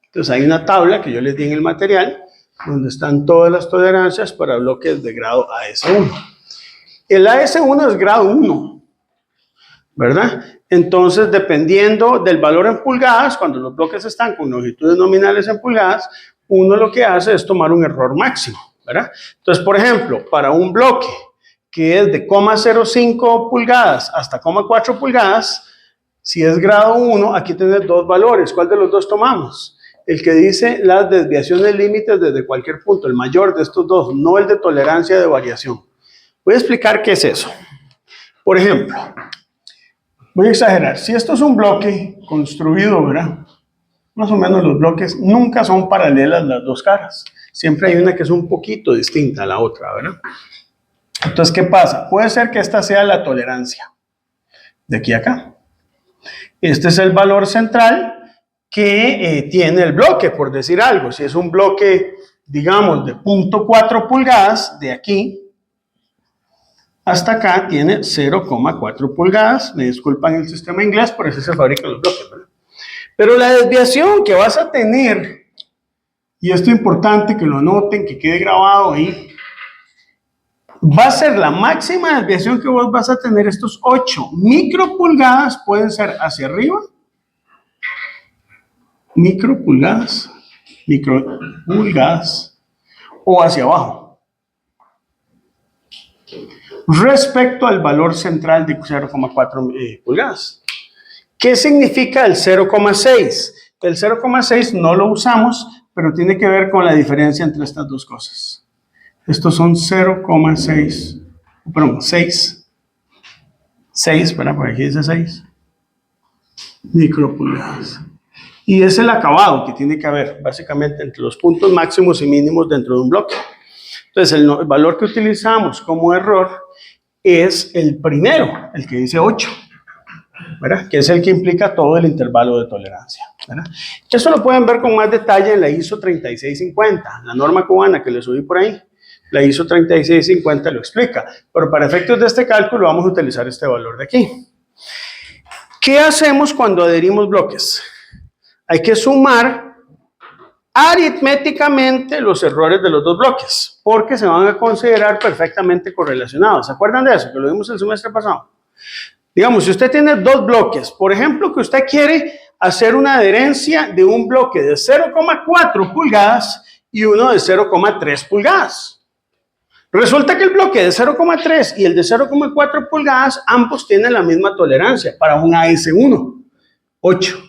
Entonces hay una tabla que yo les di en el material, donde están todas las tolerancias para bloques de grado AS1. El AS1 es grado 1. ¿Verdad? Entonces, dependiendo del valor en pulgadas, cuando los bloques están con longitudes nominales en pulgadas, uno lo que hace es tomar un error máximo, ¿verdad? Entonces, por ejemplo, para un bloque que es de 0,05 pulgadas hasta 0,4 pulgadas, Si es grado 1, aquí tenés dos valores. ¿Cuál de los dos tomamos? El que dice las desviaciones límites desde cualquier punto, el mayor de estos dos, no el de tolerancia de variación. Voy a explicar qué es eso. Por ejemplo, voy a exagerar. Si esto es un bloque construido, ¿verdad? Más o menos los bloques nunca son paralelas las dos caras. Siempre hay una que es un poquito distinta a la otra, ¿verdad? Entonces, ¿qué pasa? Puede ser que esta sea la tolerancia. De aquí a acá. Este es el valor central que tiene el bloque, por decir algo. Si es un bloque, digamos, de 0.4 pulgadas, de aquí hasta acá tiene 0,4 pulgadas. Me disculpan el sistema inglés, por eso se fabrican los bloques, ¿verdad? Pero la desviación que vas a tener, y esto es importante que lo anoten, que quede grabado ahí, va a ser la máxima desviación que vos vas a tener. Estos 8 micropulgadas pueden ser hacia arriba, micropulgadas, o hacia abajo, respecto al valor central de 0,4 pulgadas. ¿Qué significa el 0,6? El 0,6 no lo usamos, pero tiene que ver con la diferencia entre estas dos cosas. Estos son 0,6, perdón, 6, ¿verdad? Por aquí dice 6 micropulgadas. Y es el acabado que tiene que haber, básicamente, entre los puntos máximos y mínimos dentro de un bloque. Entonces, el valor que utilizamos como error es el primero, el que dice 8, ¿verdad? Que es el que implica todo el intervalo de tolerancia, ¿verdad? Eso lo pueden ver con más detalle en la ISO 3650, la norma cubana que les subí por ahí. La ISO 3650 lo explica, pero para efectos de este cálculo vamos a utilizar este valor de aquí. ¿Qué hacemos cuando adherimos bloques? Hay que sumar aritméticamente los errores de los dos bloques, porque se van a considerar perfectamente correlacionados. ¿Se acuerdan de eso? Que lo vimos el semestre pasado. Digamos, si usted tiene dos bloques, por ejemplo, que usted quiere hacer una adherencia de un bloque de 0,4 pulgadas y uno de 0,3 pulgadas. Resulta que el bloque de 0,3 y el de 0,4 pulgadas, ambos tienen la misma tolerancia para un AS1, 8.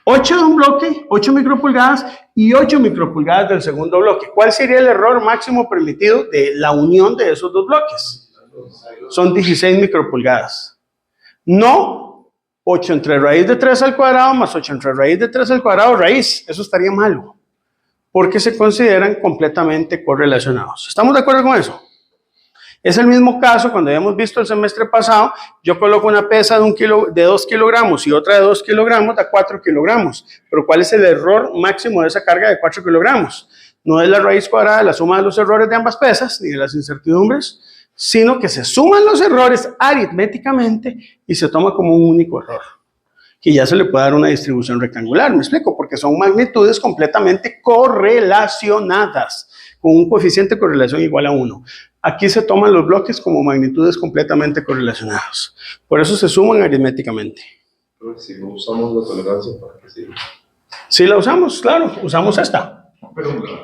8 de un bloque, 8 micropulgadas y 8 micropulgadas del segundo bloque. ¿Cuál sería el error máximo permitido de la unión de esos dos bloques? Son 16 micropulgadas. No 8 entre raíz de 3 al cuadrado más 8 entre raíz de 3 al cuadrado raíz. Eso estaría malo, porque se consideran completamente correlacionados. ¿Estamos de acuerdo con eso? Es el mismo caso cuando habíamos visto el semestre pasado. Yo coloco una pesa de 2 kilogramos y otra de 2 kilogramos, da 4 kilogramos. Pero ¿cuál es el error máximo de esa carga de 4 kilogramos? No es la raíz cuadrada de la suma de los errores de ambas pesas, ni de las incertidumbres, sino que se suman los errores aritméticamente y se toma como un único error, que ya se le puede dar una distribución rectangular. ¿Me explico? Porque son magnitudes completamente correlacionadas, con un coeficiente de correlación igual a 1. Aquí se toman los bloques como magnitudes completamente correlacionados. Por eso se suman aritméticamente. Pero si no usamos la tolerancia, ¿para qué sirve? Sí la usamos, claro, usamos esta.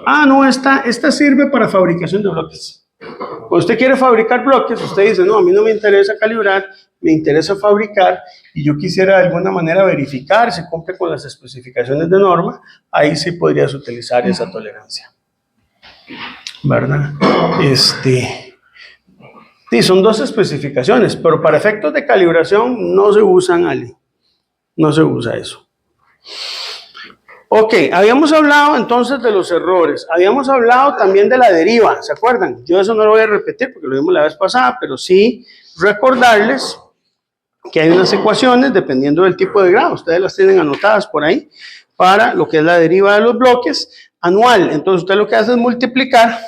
Ah, no, esta sirve para fabricación de bloques. Cuando usted quiere fabricar bloques, usted dice, no, a mí no me interesa calibrar, me interesa fabricar, y yo quisiera de alguna manera verificar si cumple con las especificaciones de norma, ahí sí podrías utilizar esa tolerancia, ¿verdad? Sí, son dos especificaciones, pero para efectos de calibración no se usan, Ali. No se usa eso. Ok, habíamos hablado entonces de los errores, habíamos hablado también de la deriva, ¿se acuerdan? Yo eso no lo voy a repetir porque lo vimos la vez pasada, pero sí recordarles que hay unas ecuaciones dependiendo del tipo de grado, ustedes las tienen anotadas por ahí, para lo que es la deriva de los bloques anual. Entonces usted lo que hace es multiplicar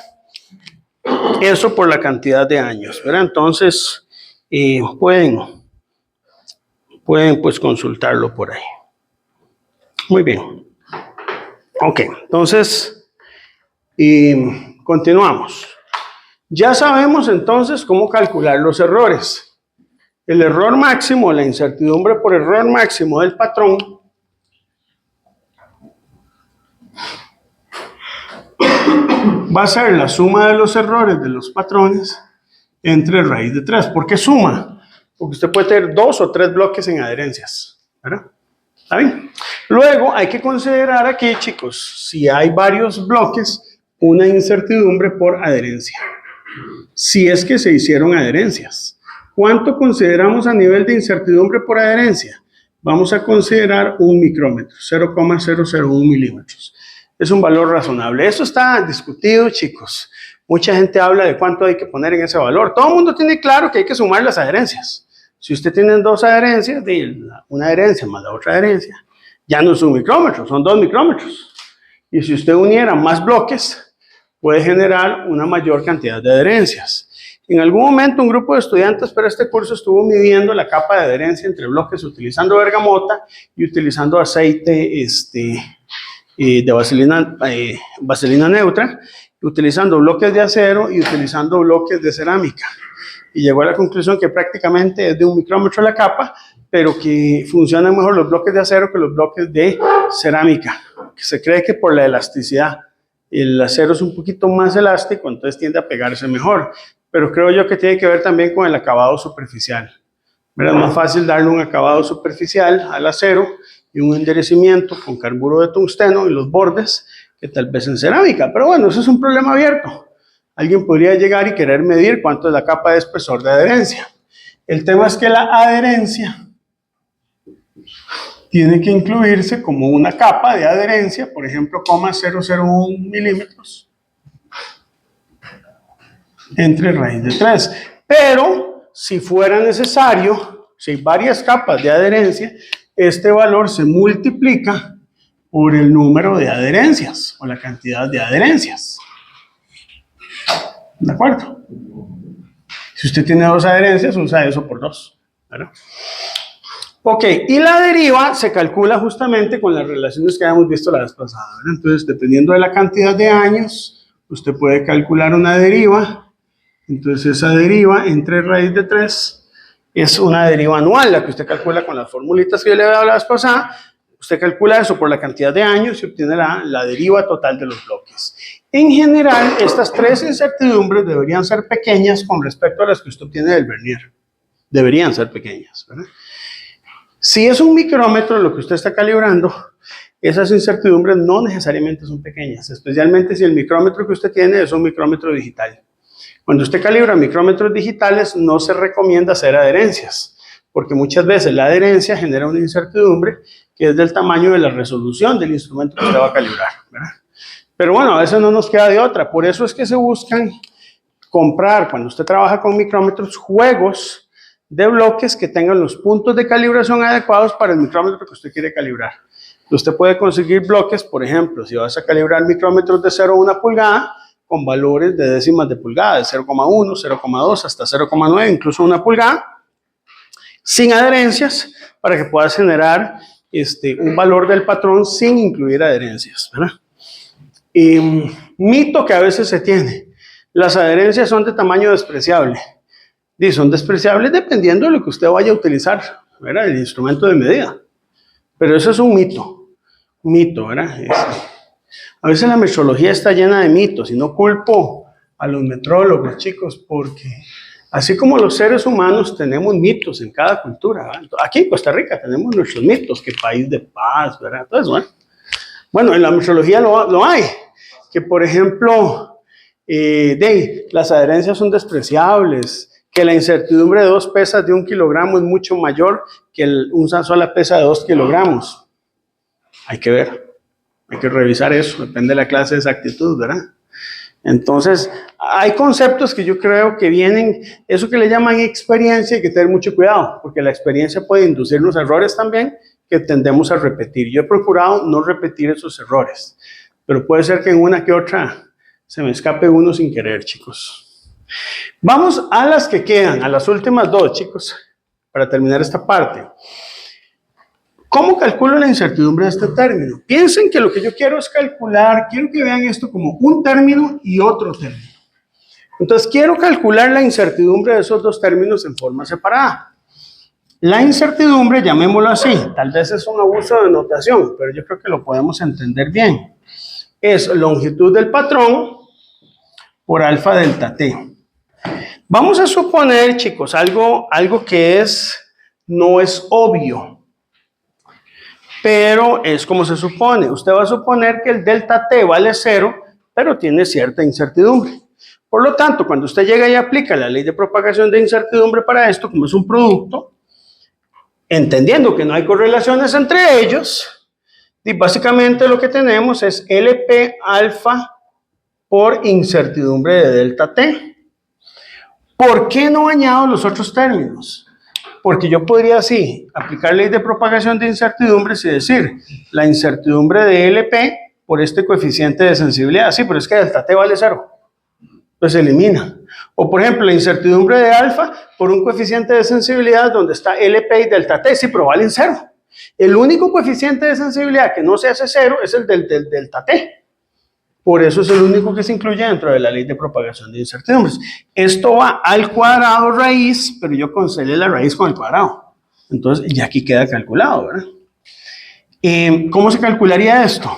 eso por la cantidad de años, ¿verdad? Entonces pueden pues consultarlo por ahí. Muy bien. Ok, entonces, continuamos. Ya sabemos entonces cómo calcular los errores. El error máximo, la incertidumbre por error máximo del patrón, va a ser la suma de los errores de los patrones entre raíz de 3. ¿Por qué suma? Porque usted puede tener 2 o 3 bloques en adherencias, ¿verdad? ¿Está bien? Luego hay que considerar aquí, chicos, si hay varios bloques, una incertidumbre por adherencia. Si es que se hicieron adherencias. ¿Cuánto consideramos a nivel de incertidumbre por adherencia? Vamos a considerar un micrómetro, 0,001 milímetros. Es un valor razonable. Eso está discutido, chicos. Mucha gente habla de cuánto hay que poner en ese valor. Todo el mundo tiene claro que hay que sumar las adherencias. Si usted tiene dos adherencias, una adherencia más la otra adherencia, ya no es un micrómetro, son 2 micrómetros. Y si usted uniera más bloques, puede generar una mayor cantidad de adherencias. En algún momento un grupo de estudiantes para este curso estuvo midiendo la capa de adherencia entre bloques utilizando bergamota y utilizando aceite de vaselina neutra, utilizando bloques de acero y utilizando bloques de cerámica. Y llegó a la conclusión que prácticamente es de 1 micrómetro la capa, pero que funcionan mejor los bloques de acero que los bloques de cerámica. Que se cree que por la elasticidad, el acero es un poquito más elástico, entonces tiende a pegarse mejor. Pero creo yo que tiene que ver también con el acabado superficial. Es más fácil darle un acabado superficial al acero y un endurecimiento con carburo de tungsteno en los bordes que tal vez en cerámica. Pero bueno, eso es un problema abierto. Alguien podría llegar y querer medir cuánto es la capa de espesor de adherencia. El tema es que la adherencia tiene que incluirse como una capa de adherencia, por ejemplo, 0,001 milímetros entre raíz de 3. Pero si fuera necesario, si hay varias capas de adherencia, este valor se multiplica por el número de adherencias o la cantidad de adherencias. ¿De acuerdo? Si usted tiene 2 adherencias, usa eso por 2. ¿Verdad? Ok, y la deriva se calcula justamente con las relaciones que habíamos visto la vez pasada, ¿verdad? Entonces, dependiendo de la cantidad de años, usted puede calcular una deriva. Entonces, esa deriva entre raíz de 3 es una deriva anual, la que usted calcula con las formulitas que yo le había dado la vez pasada. Usted calcula eso por la cantidad de años y obtiene la deriva total de los bloques. En general, estas 3 incertidumbres deberían ser pequeñas con respecto a las que usted obtiene del vernier. Deberían ser pequeñas, ¿verdad? Si es un micrómetro lo que usted está calibrando, esas incertidumbres no necesariamente son pequeñas, especialmente si el micrómetro que usted tiene es un micrómetro digital. Cuando usted calibra micrómetros digitales, no se recomienda hacer adherencias, porque muchas veces la adherencia genera una incertidumbre que es del tamaño de la resolución del instrumento que usted va a calibrar, ¿verdad? Pero bueno, a veces no nos queda de otra. Por eso es que se buscan comprar, cuando usted trabaja con micrómetros, juegos de bloques que tengan los puntos de calibración adecuados para el micrómetro que usted quiere calibrar. Usted puede conseguir bloques, por ejemplo, si vas a calibrar micrómetros de 0,1 pulgada, con valores de décimas de pulgada, de 0,1, 0,2 hasta 0,9, incluso 1 pulgada, sin adherencias, para que puedas generar un valor del patrón sin incluir adherencias, ¿verdad? Mito que a veces se tiene: las adherencias son de tamaño despreciable. Y son despreciables dependiendo de lo que usted vaya a utilizar, ¿verdad? El instrumento de medida. Pero eso es un mito, ¿verdad? A veces la metrología está llena de mitos y no culpo a los metrólogos, chicos, porque así como los seres humanos tenemos mitos en cada cultura, ¿verdad? Aquí en Costa Rica tenemos nuestros mitos, que país de paz, ¿verdad? Entonces, bueno, en la metrología lo hay, que por ejemplo, las adherencias son despreciables, que la incertidumbre de 2 pesas de 1 kilogramo es mucho mayor que una sola pesa de 2 kilogramos. Hay que ver, hay que revisar eso, depende de la clase de exactitud, ¿verdad? Entonces, hay conceptos que yo creo que vienen, eso que le llaman experiencia, hay que tener mucho cuidado, porque la experiencia puede inducirnos a errores también que tendemos a repetir. Yo he procurado no repetir esos errores, pero puede ser que en una que otra se me escape uno sin querer, chicos. Vamos a las que quedan, a las últimas 2, chicos, para terminar esta parte. ¿Cómo calculo la incertidumbre de este término? Piensen que lo que yo quiero es calcular, quiero que vean esto como un término y otro término. Entonces, quiero calcular la incertidumbre de esos 2 términos en forma separada. La incertidumbre, llamémoslo así, tal vez es un abuso de notación, pero yo creo que lo podemos entender bien. Es longitud del patrón por alfa delta t. Vamos a suponer, chicos, algo que no es obvio. pero es como se supone. Usted va a suponer que el delta t vale 0, pero tiene cierta incertidumbre. Por lo tanto, cuando usted llega y aplica la ley de propagación de incertidumbre para esto, como es un producto, entendiendo que no hay correlaciones entre ellos, y básicamente lo que tenemos es LP alfa por incertidumbre de delta t. ¿Por qué no añado los otros términos? Porque yo podría así aplicar ley de propagación de incertidumbres y decir la incertidumbre de LP por este coeficiente de sensibilidad. Sí, pero es que delta t vale 0. Pues se elimina. O por ejemplo, la incertidumbre de alfa por un coeficiente de sensibilidad donde está LP y delta t, sí, pero valen 0. El único coeficiente de sensibilidad que no se hace 0 es el del delta t. Por eso es el único que se incluye dentro de la ley de propagación de incertidumbres. Esto va al cuadrado raíz, pero yo cancelé la raíz con el cuadrado. Entonces, ya aquí queda calculado, ¿verdad? ¿Cómo se calcularía esto?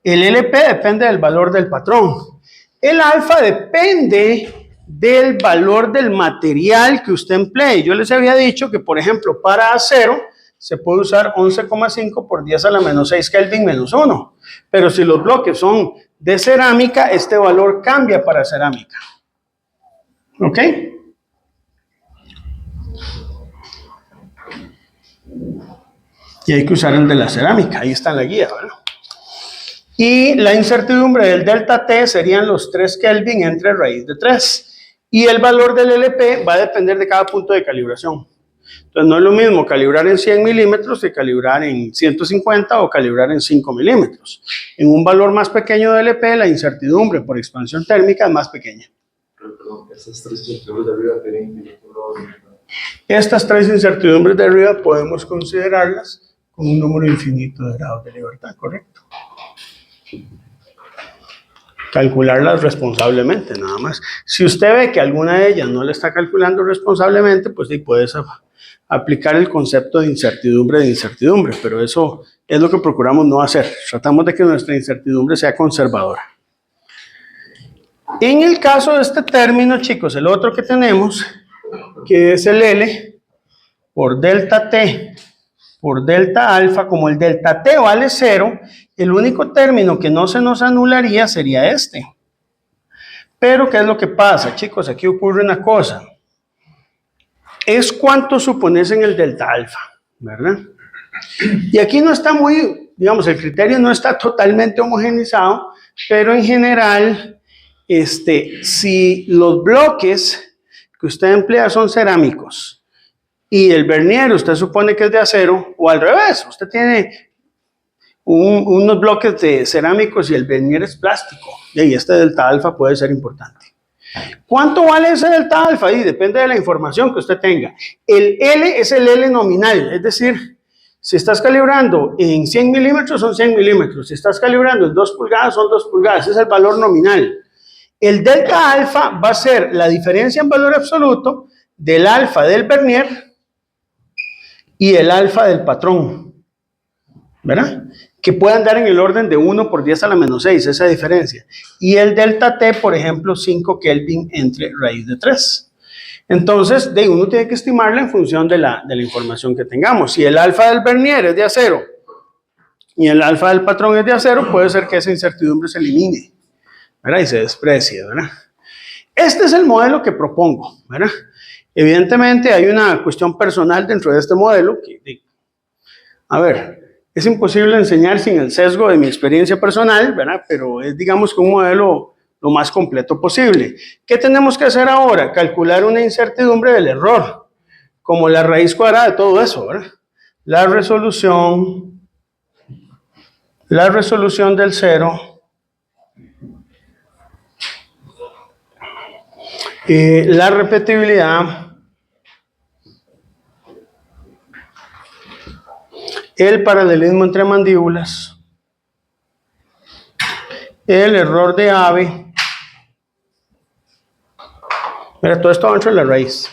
El LP depende del valor del patrón. El alfa depende del valor del material que usted emplee. Yo les había dicho que, por ejemplo, para acero se puede usar 11,5 por 10 a la menos 6 Kelvin menos 1. Pero si los bloques son de cerámica, este valor cambia para cerámica. ¿Ok? Y hay que usar el de la cerámica. Ahí está en la guía, ¿verdad? Y la incertidumbre del delta T serían los 3 Kelvin entre raíz de 3. Y el valor del LP va a depender de cada punto de calibración. Entonces no es lo mismo calibrar en 100 milímetros que calibrar en 150 o calibrar en 5 milímetros. En un valor más pequeño de LP, la incertidumbre por expansión térmica es más pequeña. Perdón, estas 3 incertidumbres de arriba tienen Estas 3 incertidumbres de arriba podemos considerarlas con un número infinito de grados de libertad, ¿correcto? Calcularlas responsablemente, nada más. Si usted ve que alguna de ellas no le está calculando responsablemente, pues sí puedes aplicar el concepto de incertidumbre, pero eso es lo que procuramos no hacer. Tratamos de que nuestra incertidumbre sea conservadora. En el caso de este término, chicos, el otro que tenemos, que es el L por delta T por delta alfa, como el delta T vale 0, el único término que no se nos anularía sería este. Pero, ¿qué es lo que pasa, chicos? Aquí ocurre una cosa. Es cuánto supones en el delta alfa, ¿verdad? Y aquí no está muy, digamos, el criterio no está totalmente homogenizado, pero en general, si los bloques que usted emplea son cerámicos, y el vernier usted supone que es de acero, o al revés, usted tiene unos bloques de cerámicos y el vernier es plástico, y este delta alfa puede ser importante. ¿Cuánto vale ese delta alfa? Y depende de la información que usted tenga. El L es el L nominal, es decir, si estás calibrando en 100 milímetros son 100 milímetros, si estás calibrando en 2 pulgadas son 2 pulgadas, ese es el valor nominal. El delta alfa va a ser la diferencia en valor absoluto del alfa del vernier y el alfa del patrón, ¿verdad? Que puede andar en el orden de 1 por 10 a la menos 6, esa diferencia. Y el delta T, por ejemplo, 5 Kelvin entre raíz de 3. Entonces, uno tiene que estimarla en función de la información que tengamos. Si el alfa del vernier es de acero y el alfa del patrón es de acero, puede ser que esa incertidumbre se elimine, ¿verdad? Y se desprecie, ¿verdad? Este es el modelo que propongo, ¿verdad? Evidentemente hay una cuestión personal dentro de este modelo que, a ver, es imposible enseñar sin el sesgo de mi experiencia personal, ¿verdad? Pero es, digamos, que un modelo lo más completo posible. ¿Qué tenemos que hacer ahora? Calcular una incertidumbre del error, como la raíz cuadrada de todo eso, ¿verdad? La resolución del cero, la repetibilidad, el paralelismo entre mandíbulas, el error de ave. Mira, todo esto va dentro de la raíz.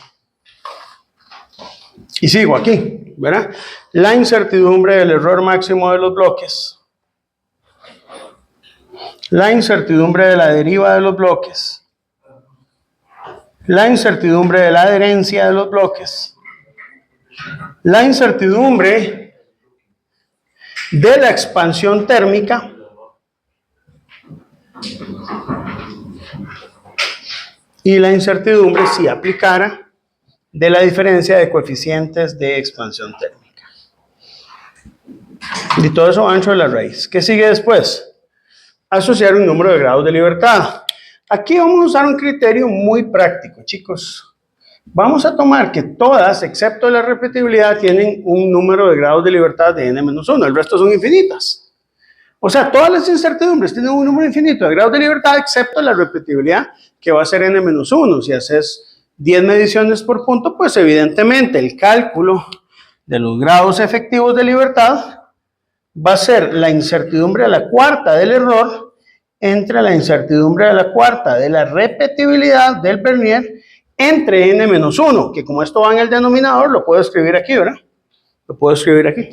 Y sigo aquí, ¿verdad? La incertidumbre del error máximo de los bloques. La incertidumbre de la deriva de los bloques. La incertidumbre de la adherencia de los bloques. La incertidumbre de la expansión térmica y la incertidumbre si aplicara de la diferencia de coeficientes de expansión térmica. Y todo eso va dentro de la raíz. ¿Qué sigue después? Asociar un número de grados de libertad. Aquí vamos a usar un criterio muy práctico, chicos. Vamos a tomar que todas, excepto la repetibilidad, tienen un número de grados de libertad de n-1, el resto son infinitas. O sea, todas las incertidumbres tienen un número infinito de grados de libertad, excepto la repetibilidad, que va a ser n-1. Si haces 10 mediciones por punto, pues evidentemente el cálculo de los grados efectivos de libertad va a ser la incertidumbre a la cuarta del error entre la incertidumbre a la cuarta de la repetibilidad del Vernier entre n-1, que como esto va en el denominador, lo puedo escribir aquí, ¿verdad? Lo puedo escribir aquí.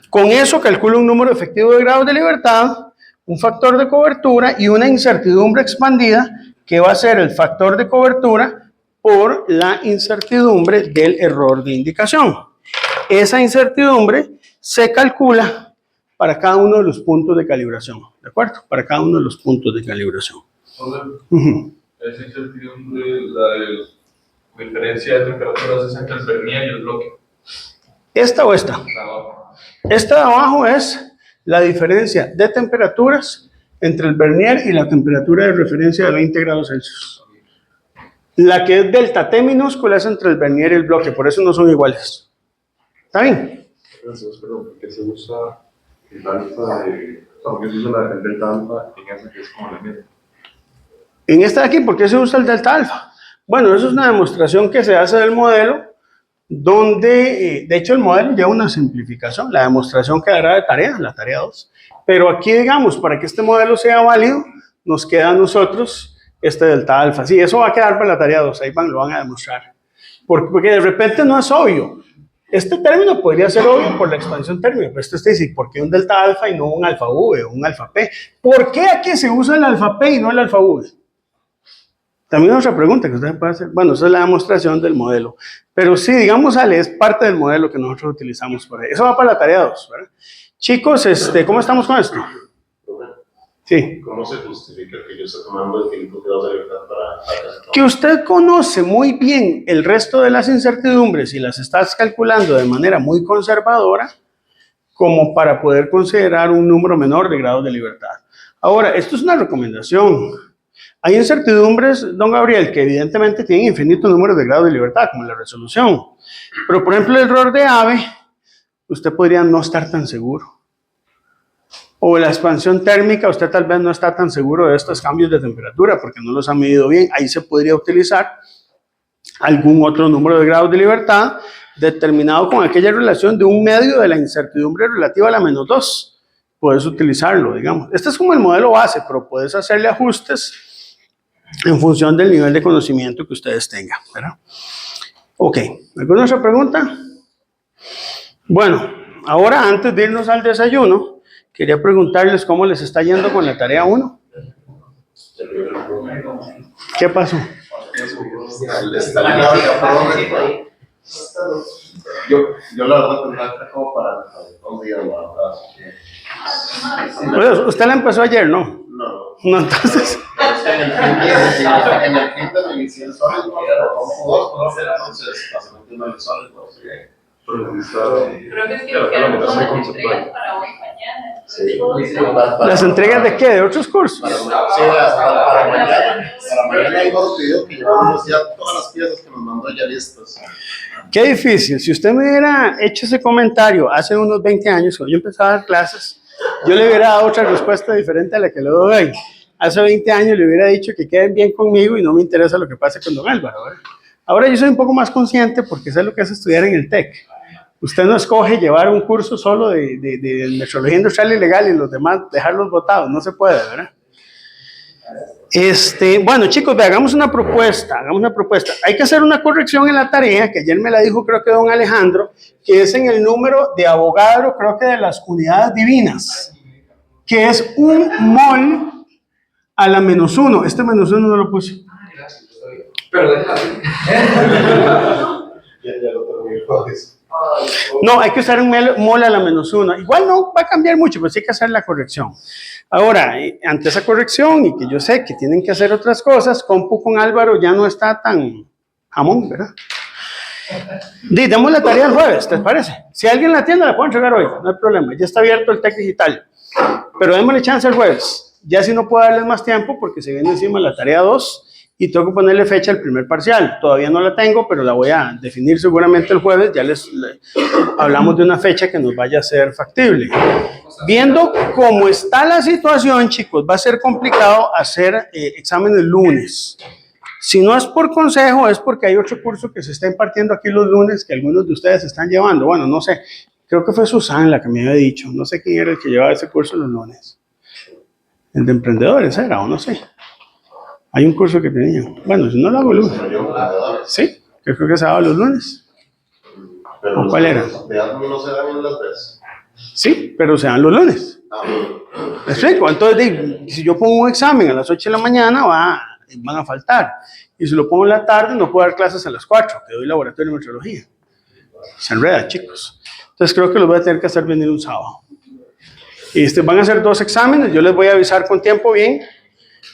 Con eso calculo un número efectivo de grados de libertad, un factor de cobertura y una incertidumbre expandida, que va a ser el factor de cobertura por la incertidumbre del error de indicación. Esa incertidumbre se calcula para cada uno de los puntos de calibración, ¿de acuerdo? Para cada uno de los puntos de calibración. Esa incertidumbre, la diferencia de temperaturas es entre el Vernier y el bloque. ¿Esta o esta? Esta de abajo es la diferencia de temperaturas entre el Vernier y la temperatura de referencia de 20 grados Celsius. La que es delta T minúscula es entre el Vernier y el bloque, por eso no son iguales. ¿Está bien? Gracias, perdón, porque se usa el alfa de... porque se usa el delta alfa en esa que es como la media. En esta de aquí, ¿por qué se usa el delta alfa? Bueno, eso es una demostración que se hace del modelo, donde, de hecho, el modelo lleva una simplificación. La demostración quedará de tarea, la tarea 2. Pero aquí, digamos, para que este modelo sea válido, nos queda a nosotros este delta alfa. Sí, eso va a quedar para la tarea 2, ahí lo van a demostrar. Porque de repente no es obvio. Este término podría ser obvio por la expansión térmica, pero esto dice, ¿por qué un delta alfa y no un alfa V o un alfa P? ¿Por qué aquí se usa el alfa P y no el alfa V? También otra pregunta que usted puede hacer. Bueno, esa es la demostración del modelo. Pero sí, digamos, Ale, es parte del modelo que nosotros utilizamos por ahí. Eso va para la tarea 2, ¿verdad? Chicos, ¿cómo estamos con esto? Sí. ¿Cómo se justifica que yo esté tomando el input de grados de libertad para... Que usted conoce muy bien el resto de las incertidumbres y las estás calculando de manera muy conservadora como para poder considerar un número menor de grados de libertad. Ahora, esto es una recomendación. Hay incertidumbres, don Gabriel, que evidentemente tienen infinito número de grados de libertad, como la resolución. Pero, por ejemplo, el error de AVE, usted podría no estar tan seguro. O la expansión térmica, usted tal vez no está tan seguro de estos cambios de temperatura porque no los ha medido bien. Ahí se podría utilizar algún otro número de grados de libertad determinado con aquella relación de un medio de la incertidumbre relativa a la -2. Puedes utilizarlo, digamos. Este es como el modelo base, pero puedes hacerle ajustes en función del nivel de conocimiento que ustedes tengan, ¿verdad? Ok, ¿alguna otra pregunta? Bueno, ahora antes de irnos al desayuno, quería preguntarles cómo les está yendo con la tarea 1. ¿Qué pasó? Yo la verdad tendrá como para 2 días, la verdad. Usted la empezó ayer, ¿no? No. No, entonces... En el fin de mi visión sólido, entonces, básicamente no le sólido. Pero Creo que sí, que eran como las entregas para hoy, mañana. Sí. ¿Las entregas de qué? ¿De otros cursos? Sí, para mañana. Para mañana hay dos videos que llevamos ya todas las piezas que nos mandó ya listas. Qué difícil. Si usted me hubiera hecho ese comentario hace unos 20 años, cuando yo empezaba a dar clases, yo le hubiera dado otra respuesta diferente a la que le doy hoy. Hace 20 años le hubiera dicho que queden bien conmigo y no me interesa lo que pase con don Álvaro, ¿verdad? Ahora yo soy un poco más consciente porque sé lo que es estudiar en el TEC. Usted no escoge llevar un curso solo de metrología industrial y legal y los demás dejarlos botados, no se puede, ¿verdad? Bueno, chicos, hagamos una propuesta, Hay que hacer una corrección en la tarea, que ayer me la dijo creo que don Alejandro, que es en el número de Avogadro, creo que de las unidades divinas, que es 1 mol a la -1. Este -1 no lo puse. Pero déjalo. Ya lo terminé. No, hay que usar un mol a la -1. Igual no va a cambiar mucho, pero sí hay que hacer la corrección. Ahora, ante esa corrección y que yo sé que tienen que hacer otras cosas, compu con Álvaro ya no está tan jamón, ¿verdad? Demos la tarea el jueves, ¿te parece? Si alguien la tiene, la puedo entregar hoy, no hay problema. Ya está abierto el TEC digital. Pero démosle chance el jueves. Ya si no puedo darles más tiempo porque se viene encima la tarea 2 y tengo que ponerle fecha al primer parcial. Todavía no la tengo, pero la voy a definir seguramente el jueves. Ya les hablamos de una fecha que nos vaya a ser factible. Viendo cómo está la situación, chicos, va a ser complicado hacer exámenes lunes. Si no es por consejo, es porque hay otro curso que se está impartiendo aquí los lunes que algunos de ustedes están llevando. Bueno, no sé, creo que fue Susana la que me había dicho. No sé quién era el que llevaba ese curso los lunes. El de emprendedores era, o no sé. Hay un curso que tenía. Bueno, si no lo hago el lunes. Sí, creo que se daba los lunes. Pero ¿O cuál era? No se dan en las veces. Sí, pero se dan los lunes. ¿Me explico? Entonces, si yo pongo un examen a las 8 de la mañana, van a faltar. Y si lo pongo en la tarde, no puedo dar clases a las 4, que doy laboratorio de metrología. Se enreda, chicos. Entonces, creo que los voy a tener que hacer venir un sábado. Y van a hacer 2 exámenes, yo les voy a avisar con tiempo bien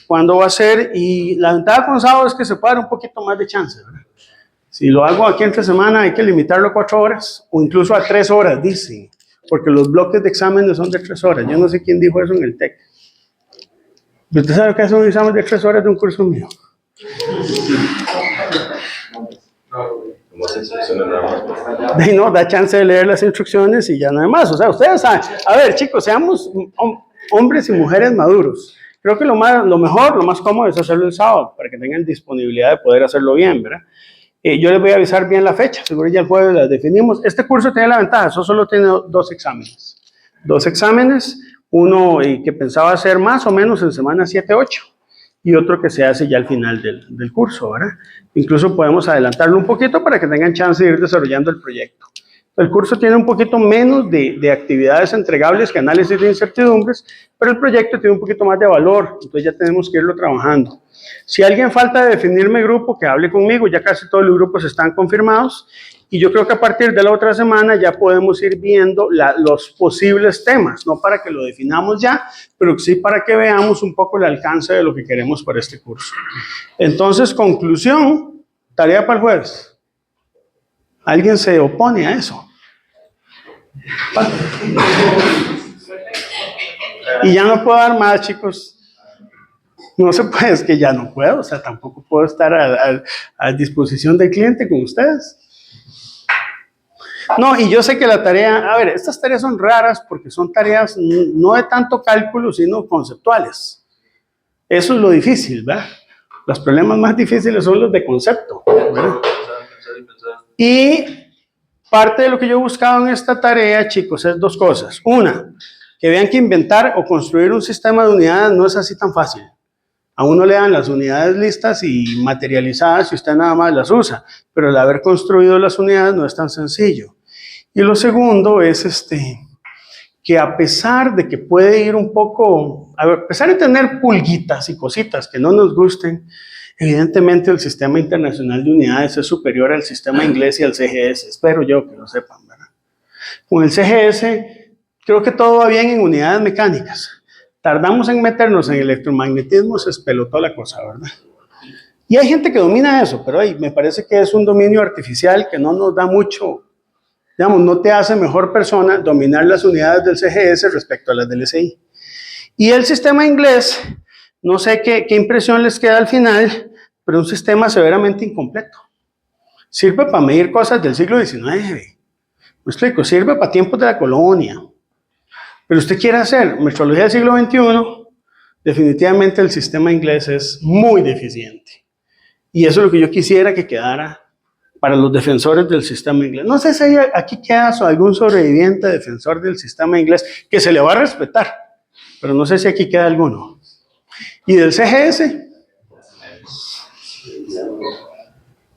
cuándo va a ser. Y la ventaja con sábado es que se puede dar un poquito más de chance, ¿verdad? Si lo hago aquí entre semana, hay que limitarlo a 4 horas o incluso a 3 horas, dicen. Porque los bloques de exámenes son de 3 horas. Yo no sé quién dijo eso en el TEC. ¿Usted sabe qué es un examen de 3 horas de un curso mío? No, da chance de leer las instrucciones y ya no hay más. O sea, ustedes saben. A ver, chicos, seamos hombres y mujeres maduros. Creo que lo mejor, lo más cómodo es hacerlo el sábado, para que tengan disponibilidad de poder hacerlo bien, ¿verdad? Yo les voy a avisar bien la fecha, seguro ya el jueves las definimos. Este curso tiene la ventaja, eso solo tiene 2 exámenes. 2 exámenes, uno que pensaba hacer más o menos en semana 7-8 y otro que se hace ya al final del curso, ¿verdad? Incluso podemos adelantarlo un poquito para que tengan chance de ir desarrollando el proyecto. El curso tiene un poquito menos de actividades entregables que análisis de incertidumbres, pero el proyecto tiene un poquito más de valor, entonces ya tenemos que irlo trabajando. Si alguien falta de definirme grupo, que hable conmigo, ya casi todos los grupos están confirmados, y yo creo que a partir de la otra semana ya podemos ir viendo los posibles temas, no para que lo definamos ya, pero sí para que veamos un poco el alcance de lo que queremos para este curso. Entonces, conclusión, tarea para el jueves. ¿Alguien se opone a eso? Y ya no puedo dar más, chicos. No se puede, es que ya no puedo, o sea, tampoco puedo estar a disposición del cliente con ustedes. No, y yo sé que la tarea, a ver, estas tareas son raras porque son tareas no de tanto cálculo, sino conceptuales. Eso es lo difícil, ¿verdad? Los problemas más difíciles son los de concepto, ¿verdad? Y parte de lo que yo he buscado en esta tarea, chicos, es 2 cosas. Una, que vean que inventar o construir un sistema de unidades no es así tan fácil. A uno le dan las unidades listas y materializadas y usted nada más las usa, pero el haber construido las unidades no es tan sencillo. Y lo segundo es que a pesar de que puede ir un poco, a pesar de tener pulguitas y cositas que no nos gusten, evidentemente el sistema internacional de unidades es superior al sistema inglés y al CGS, espero yo que lo sepan, ¿verdad? Con el CGS creo que todo va bien en unidades mecánicas. Tardamos en meternos en electromagnetismo, se espelotó la cosa, ¿verdad? Y hay gente que domina eso, pero me parece que es un dominio artificial que no nos da mucho, digamos, no te hace mejor persona dominar las unidades del CGS respecto a las del SI. Y el sistema inglés, no sé qué impresión les queda al final, pero un sistema severamente incompleto. Sirve para medir cosas del siglo XIX, me explico, sirve para tiempos de la colonia. Pero usted quiere hacer metrología del siglo XXI, definitivamente el sistema inglés es muy deficiente. Y eso es lo que yo quisiera que quedara para los defensores del sistema inglés. No sé si hay aquí queda algún sobreviviente defensor del sistema inglés que se le va a respetar, pero no sé si aquí queda alguno. ¿Y del CGS?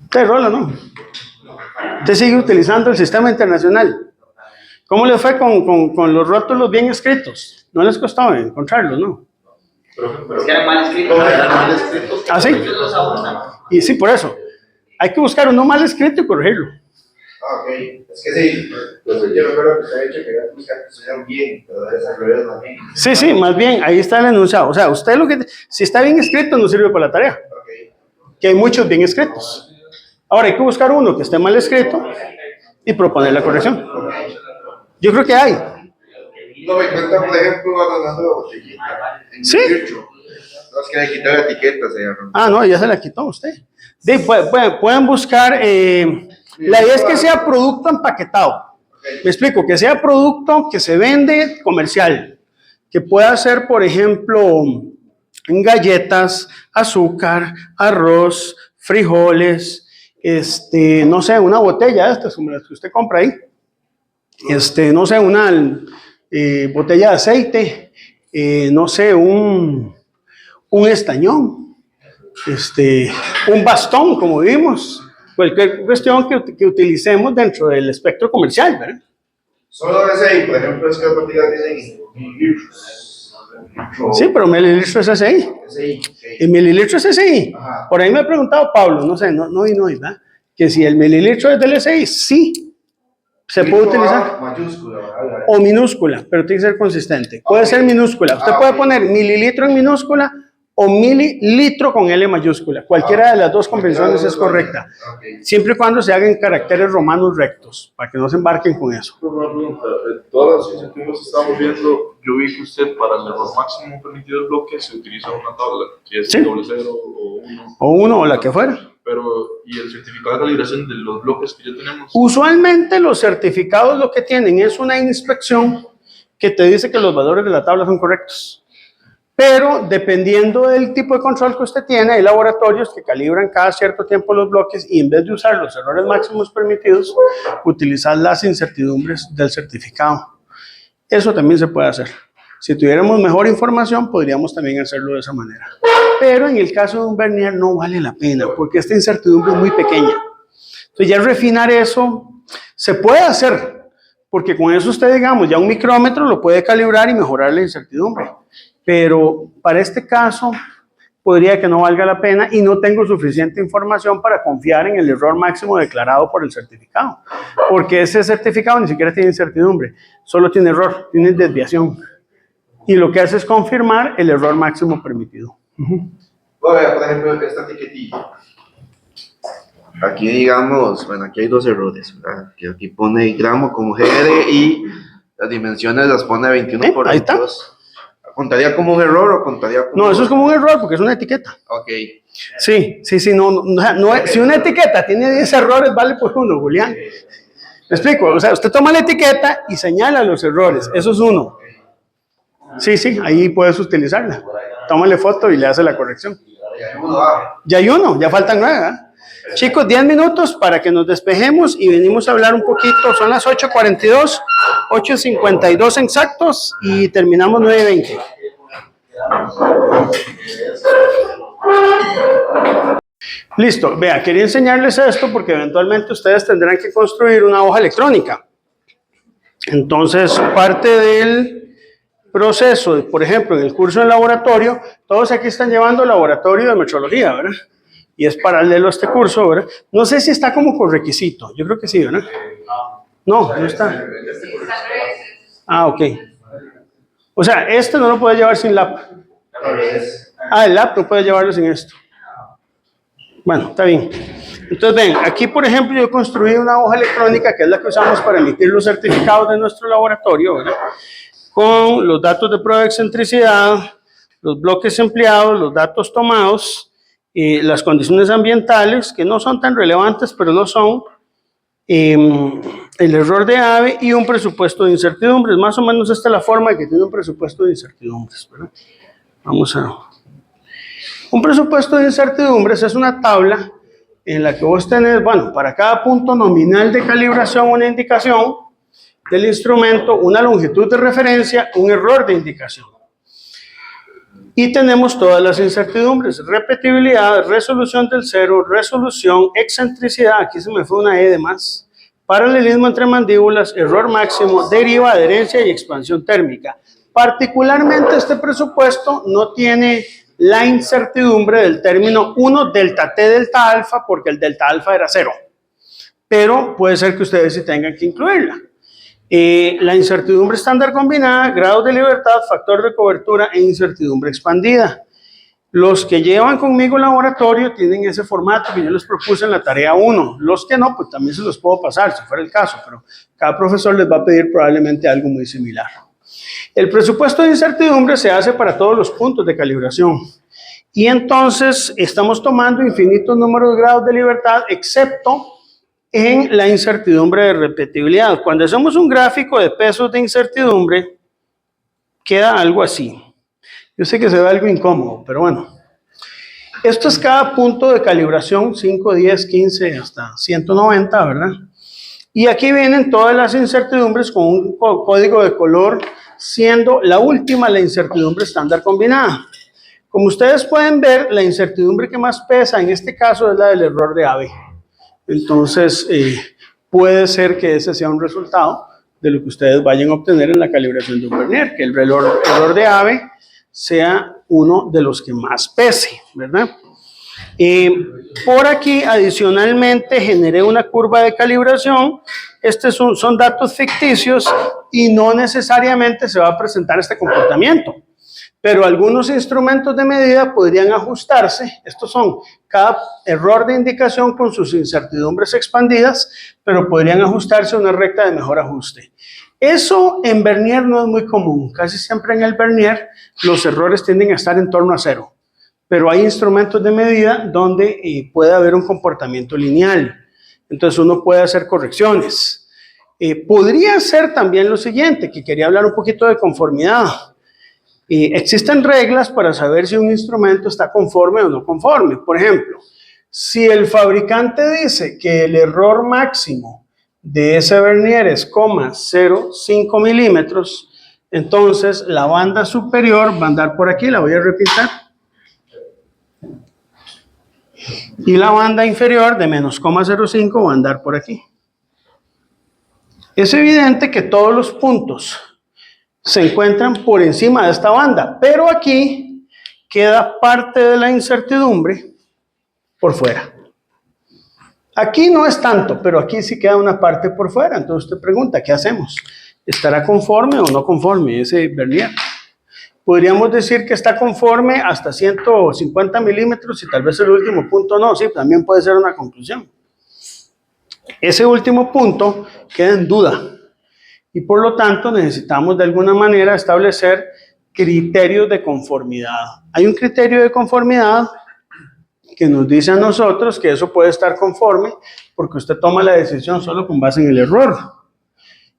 Usted rola, ¿no? Usted sigue utilizando el sistema internacional. ¿Cómo le fue con los rótulos bien escritos? No les costó encontrarlos, ¿no? Es que eran mal escritos. ¿Ah, sí? Y sí, por eso. Hay que buscar uno mal escrito y corregirlo. Ah, ok. Es que sí, pues yo recuerdo que usted ha dicho que había buscar que estuvieran bien, pero de esa revés también. Sí, sí, más bien, ahí está el enunciado. O sea, usted lo que, si está bien escrito, no sirve para la tarea, Ok. que hay muchos bien escritos. Ahora hay que buscar uno que esté mal escrito y proponer la corrección. Yo creo que hay. No me cuenta, por ejemplo, hablando de botellita. En Sí. 18. No, es que le quité la etiqueta, señor. Ah, no, ya se la quitó usted. Pueden buscar, la idea es que sea producto empaquetado. Me explico, que sea producto que se vende comercial, que pueda ser, por ejemplo, galletas, azúcar, arroz, frijoles, no sé, una botella de estas como las que usted compra ahí, no sé, una botella de aceite, no sé, un estañón, un bastón, como vimos, cualquier cuestión que utilicemos dentro del espectro comercial, ¿verdad? Solo ese, por ejemplo, es que las botellas dicen mililitros. Sí, pero mililitro es SI. SI. El mililitro es SI. Ajá. Por ahí me ha preguntado Pablo, no sé, no, ¿verdad? Que si el mililitro es del SI, sí, se puede utilizar. Mayúscula, ¿verdad? O minúscula, pero tiene que ser consistente. Puede ser minúscula. Usted puede poner mililitro en minúscula o mililitro con L mayúscula. Cualquiera de las dos convenciones es correcta. Siempre y cuando se hagan caracteres romanos rectos, para que no se embarquen con eso. Una pregunta, todas las iniciativas que estamos viendo, yo vi que usted para el error máximo permitido del bloque se utiliza una tabla, si es Sí. 0 o 1. O uno o la que fuera. Pero, ¿y el certificado de calibración de los bloques que ya tenemos? Usualmente los certificados lo que tienen es una inspección que te dice que los valores de la tabla son correctos. Pero dependiendo del tipo de control que usted tiene, hay laboratorios que calibran cada cierto tiempo los bloques y en vez de usar los errores máximos permitidos, utilizar las incertidumbres del certificado. Eso también se puede hacer. Si tuviéramos mejor información, podríamos también hacerlo de esa manera. Pero en el caso de un vernier no vale la pena, porque esta incertidumbre es muy pequeña. Entonces ya refinar eso se puede hacer, porque con eso usted, digamos, ya un micrómetro lo puede calibrar y mejorar la incertidumbre. Pero para este caso podría que no valga la pena y no tengo suficiente información para confiar en el error máximo declarado por el certificado, porque ese certificado ni siquiera tiene incertidumbre, solo tiene error, tiene desviación. Y lo que hace es confirmar el error máximo permitido. Por ejemplo, esta etiquetilla. Aquí digamos, bueno, aquí hay dos errores, ¿verdad? Que aquí pone gramo como GR y las dimensiones las pone 21 por ahí está. 22. ¿Contaría como un error o contaría como...? No, eso es como un error porque es una etiqueta. Ok. Sí, no, si una etiqueta tiene 10 errores, vale por uno, Julián. ¿Me explico? O sea, usted toma la etiqueta y señala los errores, eso es uno. Sí, ahí puedes utilizarla. Tómale foto y le hace la corrección. Ya hay uno, ya faltan 9, ¿eh? Chicos, 10 minutos para que nos despejemos y venimos a hablar un poquito. Son las 8:42, 8:52 exactos y terminamos 9:20. Listo, vea, quería enseñarles esto porque eventualmente ustedes tendrán que construir una hoja electrónica. Entonces, parte del proceso, por ejemplo, en el curso de laboratorio, todos aquí están llevando laboratorio de metrología, ¿verdad? Y es paralelo a este curso, ¿verdad? No sé si está como por requisito, yo creo que sí, ¿verdad? No está. Ah, ok. O sea, este no lo puede llevar sin lab. Ah, el lab no puede llevarlo sin esto. Bueno, está bien. Entonces, ven, aquí por ejemplo yo construí una hoja electrónica que es la que usamos para emitir los certificados de nuestro laboratorio, ¿verdad? Con los datos de prueba de excentricidad, los bloques empleados, los datos tomados, las condiciones ambientales, que no son tan relevantes, pero lo son, el error de AVE y un presupuesto de incertidumbres. Más o menos esta es la forma que tiene un presupuesto de incertidumbres, ¿verdad? Vamos a... Un presupuesto de incertidumbres es una tabla en la que vos tenés, bueno, para cada punto nominal de calibración una indicación del instrumento, una longitud de referencia, un error de indicación. Y tenemos todas las incertidumbres: repetibilidad, resolución del cero, resolución, excentricidad, aquí se me fue una E de más, paralelismo entre mandíbulas, error máximo, deriva, adherencia y expansión térmica. Particularmente este presupuesto no tiene la incertidumbre del término 1 delta T delta alfa, porque el delta alfa era 0. pero puede ser que ustedes sí tengan que incluirla. La incertidumbre estándar combinada, grados de libertad, factor de cobertura e incertidumbre expandida. Los que llevan conmigo el laboratorio tienen ese formato que yo les propuse en la tarea 1. Los que no, pues también se los puedo pasar, si fuera el caso, pero cada profesor les va a pedir probablemente algo muy similar. El presupuesto de incertidumbre se hace para todos los puntos de calibración. Y entonces estamos tomando infinitos números de grados de libertad, excepto en la incertidumbre de repetibilidad. Cuando hacemos un gráfico de pesos de incertidumbre, queda algo así. Yo sé que se ve algo incómodo, pero bueno. Esto es cada punto de calibración, 5, 10, 15, hasta 190, ¿verdad? Y aquí vienen todas las incertidumbres con un código de color, siendo la última la incertidumbre estándar combinada. Como ustedes pueden ver, la incertidumbre que más pesa en este caso es la del error de AB. Entonces, puede ser que ese sea un resultado de lo que ustedes vayan a obtener en la calibración de un vernier, que el error de AB sea uno de los que más pese, ¿verdad? Por aquí, adicionalmente, generé una curva de calibración. Estos son datos ficticios y no necesariamente se va a presentar este comportamiento. Pero algunos instrumentos de medida podrían ajustarse. Estos son cada error de indicación con sus incertidumbres expandidas, pero podrían ajustarse a una recta de mejor ajuste. Eso en vernier no es muy común. Casi siempre en el vernier los errores tienden a estar en torno a 0. Pero hay instrumentos de medida donde puede haber un comportamiento lineal. Entonces uno puede hacer correcciones. Podría ser también lo siguiente, que quería hablar un poquito de conformidad. Existen reglas para saber si un instrumento está conforme o no conforme. Por ejemplo, si el fabricante dice que el error máximo de ese vernier es 0,05 milímetros, entonces la banda superior va a andar por aquí, la voy a repintar. Y la banda inferior de menos 0,05 va a andar por aquí. Es evidente que todos los puntos se encuentran por encima de esta banda, pero aquí queda parte de la incertidumbre por fuera. Aquí no es tanto, pero aquí sí queda una parte por fuera. Entonces usted pregunta, ¿qué hacemos? ¿Estará conforme o no conforme ese vernier? Podríamos decir que está conforme hasta 150 milímetros y tal vez el último punto no. Sí, también puede ser una conclusión. Ese último punto queda en duda. Y por lo tanto necesitamos de alguna manera establecer criterios de conformidad. Hay un criterio de conformidad que nos dice a nosotros que eso puede estar conforme porque usted toma la decisión solo con base en el error.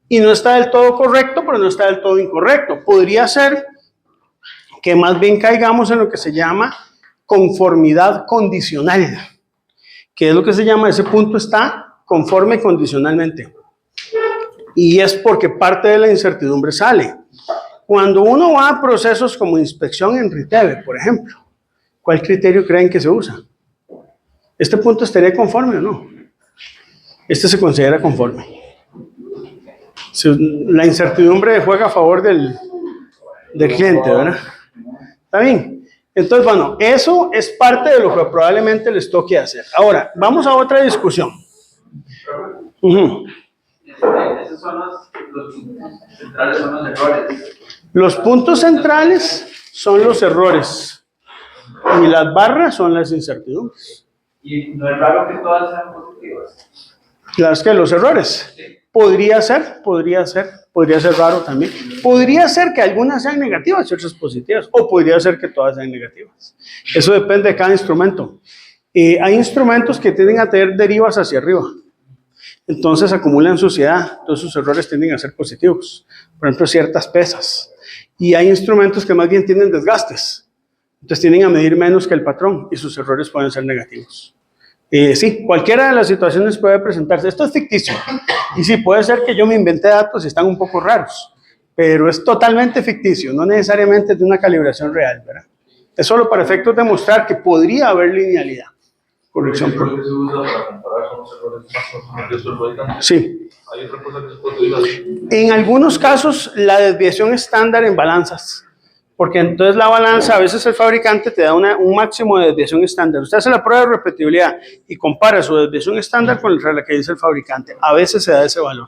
Y no está del todo correcto, pero no está del todo incorrecto. Podría ser que más bien caigamos en lo que se llama conformidad condicional, que es lo que se llama, ese punto está conforme condicionalmente. Y es porque parte de la incertidumbre sale. Cuando uno va a procesos como inspección en RITEVE, por ejemplo, ¿cuál criterio creen que se usa? ¿Este punto estaría conforme o no? Este se considera conforme. La incertidumbre juega a favor del cliente, ¿verdad? ¿Está bien? Entonces, bueno, eso es parte de lo que probablemente les toque hacer. Ahora, vamos a otra discusión. Esos son los puntos centrales, son los errores. Los puntos centrales son los errores y las barras son las incertidumbres. Y no es raro que todas sean positivas. Las que los errores. Podría ser raro también. Podría ser que algunas sean negativas y otras positivas, o podría ser que todas sean negativas. Eso depende de cada instrumento. Hay instrumentos que tienden a tener derivas hacia arriba. Entonces acumulan suciedad, todos sus errores tienden a ser positivos. Por ejemplo, ciertas pesas. Y hay instrumentos que más bien tienen desgastes. Entonces tienden a medir menos que el patrón y sus errores pueden ser negativos. Sí, cualquiera de las situaciones puede presentarse. Esto es ficticio. Y sí, puede ser que yo me inventé datos y están un poco raros. Pero es totalmente ficticio, no necesariamente de una calibración real, ¿verdad? Es solo para efectos de mostrar que podría haber linealidad. Corrección. ¿Por qué se usa para comparar con los errores más conocidos? Sí. ¿Hay otra cosa que se puede utilizar? En algunos casos, la desviación estándar en balanzas Porque entonces la balanza, a veces el fabricante te da un máximo de desviación estándar. Usted hace la prueba de repetibilidad y compara su desviación estándar con la que dice el fabricante. A veces se da ese valor.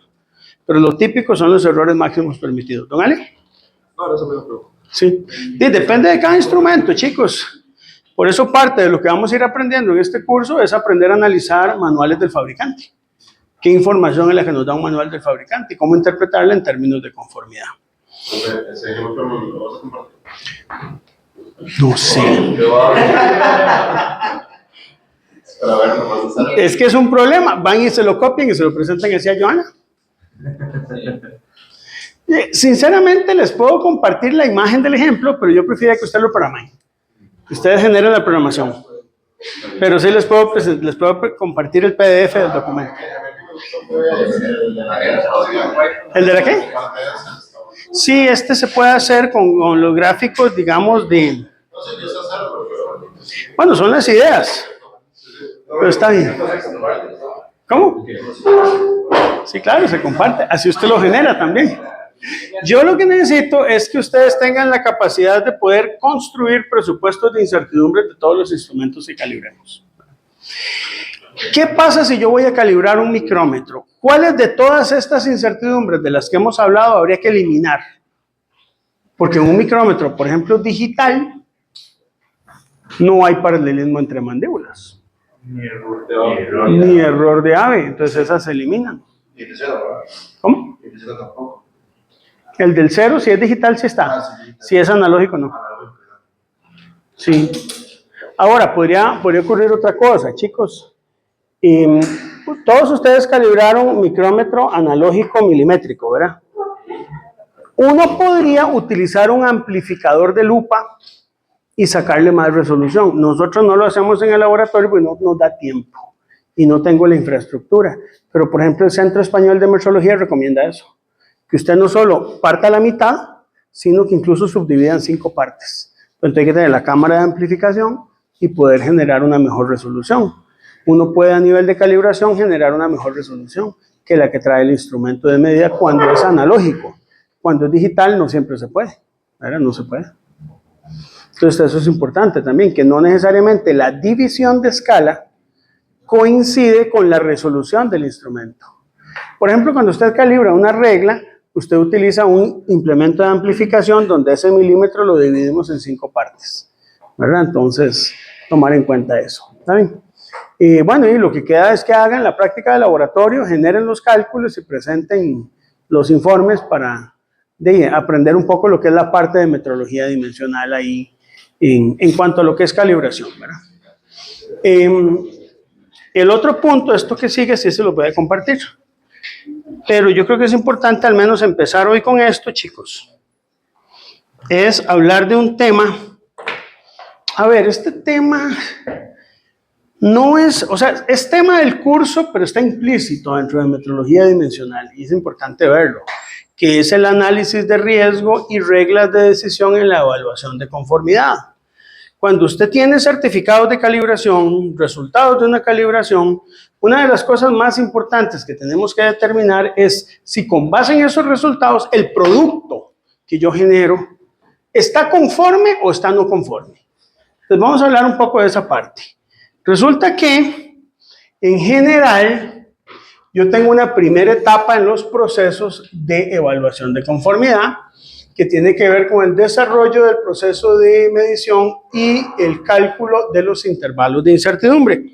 Pero lo típico son los errores máximos permitidos. ¿Don Ale? No, eso me lo pregunto. Sí. Y depende de cada instrumento, chicos. Por eso parte de lo que vamos a ir aprendiendo en este curso es aprender a analizar manuales del fabricante. ¿Qué información es la que nos da un manual del fabricante y cómo interpretarla en términos de conformidad? Ese ejemplo lo vas a compartir. No sé. Para ver, no vas a hacer. Es que es un problema. Van y se lo copian y se lo presentan así a Joana. Sinceramente les puedo compartir la imagen del ejemplo, pero yo prefiero que ustedes lo programen. Ustedes generen la programación. Pero sí les puedo compartir el PDF del documento. ¿El de la qué? Sí, este se puede hacer con los gráficos, digamos, de... Bueno, son las ideas. Pero está bien. ¿Cómo? Sí, claro, se comparte. Así usted lo genera también. Yo lo que necesito es que ustedes tengan la capacidad de poder construir presupuestos de incertidumbre de todos los instrumentos que calibremos. ¿Qué pasa si yo voy a calibrar un micrómetro? ¿Cuáles de todas estas incertidumbres de las que hemos hablado habría que eliminar? Porque en un micrómetro, por ejemplo, digital, no hay paralelismo entre mandíbulas. Ni error de ave. Ni error de ave. Entonces esas se eliminan. Y el cero, ¿verdad? ¿Cómo? Y el cero tampoco. El del cero, si es digital, sí está. Si es analógico, no. Sí. Ahora, podría ocurrir otra cosa, chicos. Todos ustedes calibraron un micrómetro analógico milimétrico, ¿verdad? Uno podría utilizar un amplificador de lupa y sacarle más resolución. Nosotros no lo hacemos en el laboratorio porque no nos da tiempo y no tengo la infraestructura. Pero, por ejemplo, el Centro Español de Metrología recomienda eso. Que usted no solo parta la mitad, sino que incluso subdivida en 5 partes. Entonces hay que tener la cámara de amplificación y poder generar una mejor resolución. Uno puede a nivel de calibración generar una mejor resolución que la que trae el instrumento de medida cuando es analógico. Cuando es digital no siempre se puede, ¿verdad? No se puede. Entonces eso es importante también, que no necesariamente la división de escala coincide con la resolución del instrumento. Por ejemplo, cuando usted calibra una regla, usted utiliza un implemento de amplificación donde ese milímetro lo dividimos en 5 partes, ¿verdad? Entonces, tomar en cuenta eso, ¿está bien? Y bueno, y lo que queda es que hagan la práctica de laboratorio, generen los cálculos y presenten los informes para aprender un poco lo que es la parte de metrología dimensional ahí en cuanto a lo que es calibración, ¿verdad? El otro punto, esto que sigue, sí se lo voy a compartir. Pero yo creo que es importante al menos empezar hoy con esto, chicos. Es hablar de un tema. A ver, este tema no es, o sea, es tema del curso, pero está implícito dentro de metrología dimensional y es importante verlo, que es el análisis de riesgo y reglas de decisión en la evaluación de conformidad. Cuando usted tiene certificados de calibración, resultados de una calibración, una de las cosas más importantes que tenemos que determinar es si con base en esos resultados el producto que yo genero está conforme o está no conforme. Entonces vamos a hablar un poco de esa parte. Resulta que en general yo tengo una primera etapa en los procesos de evaluación de conformidad que tiene que ver con el desarrollo del proceso de medición y el cálculo de los intervalos de incertidumbre.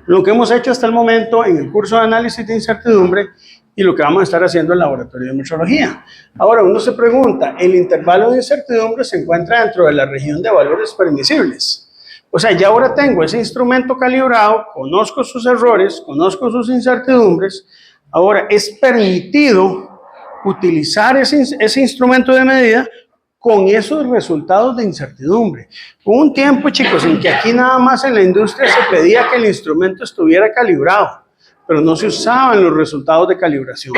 Lo que hemos hecho hasta el momento en el curso de análisis de incertidumbre y lo que vamos a estar haciendo en el laboratorio de metrología. Ahora uno se pregunta, ¿el intervalo de incertidumbre se encuentra dentro de la región de valores permisibles? O sea, ya ahora tengo ese instrumento calibrado, conozco sus errores, conozco sus incertidumbres, ahora es permitido utilizar ese instrumento de medida con esos resultados de incertidumbre. Hubo un tiempo, chicos, en que aquí nada más en la industria se pedía que el instrumento estuviera calibrado, pero no se usaban los resultados de calibración.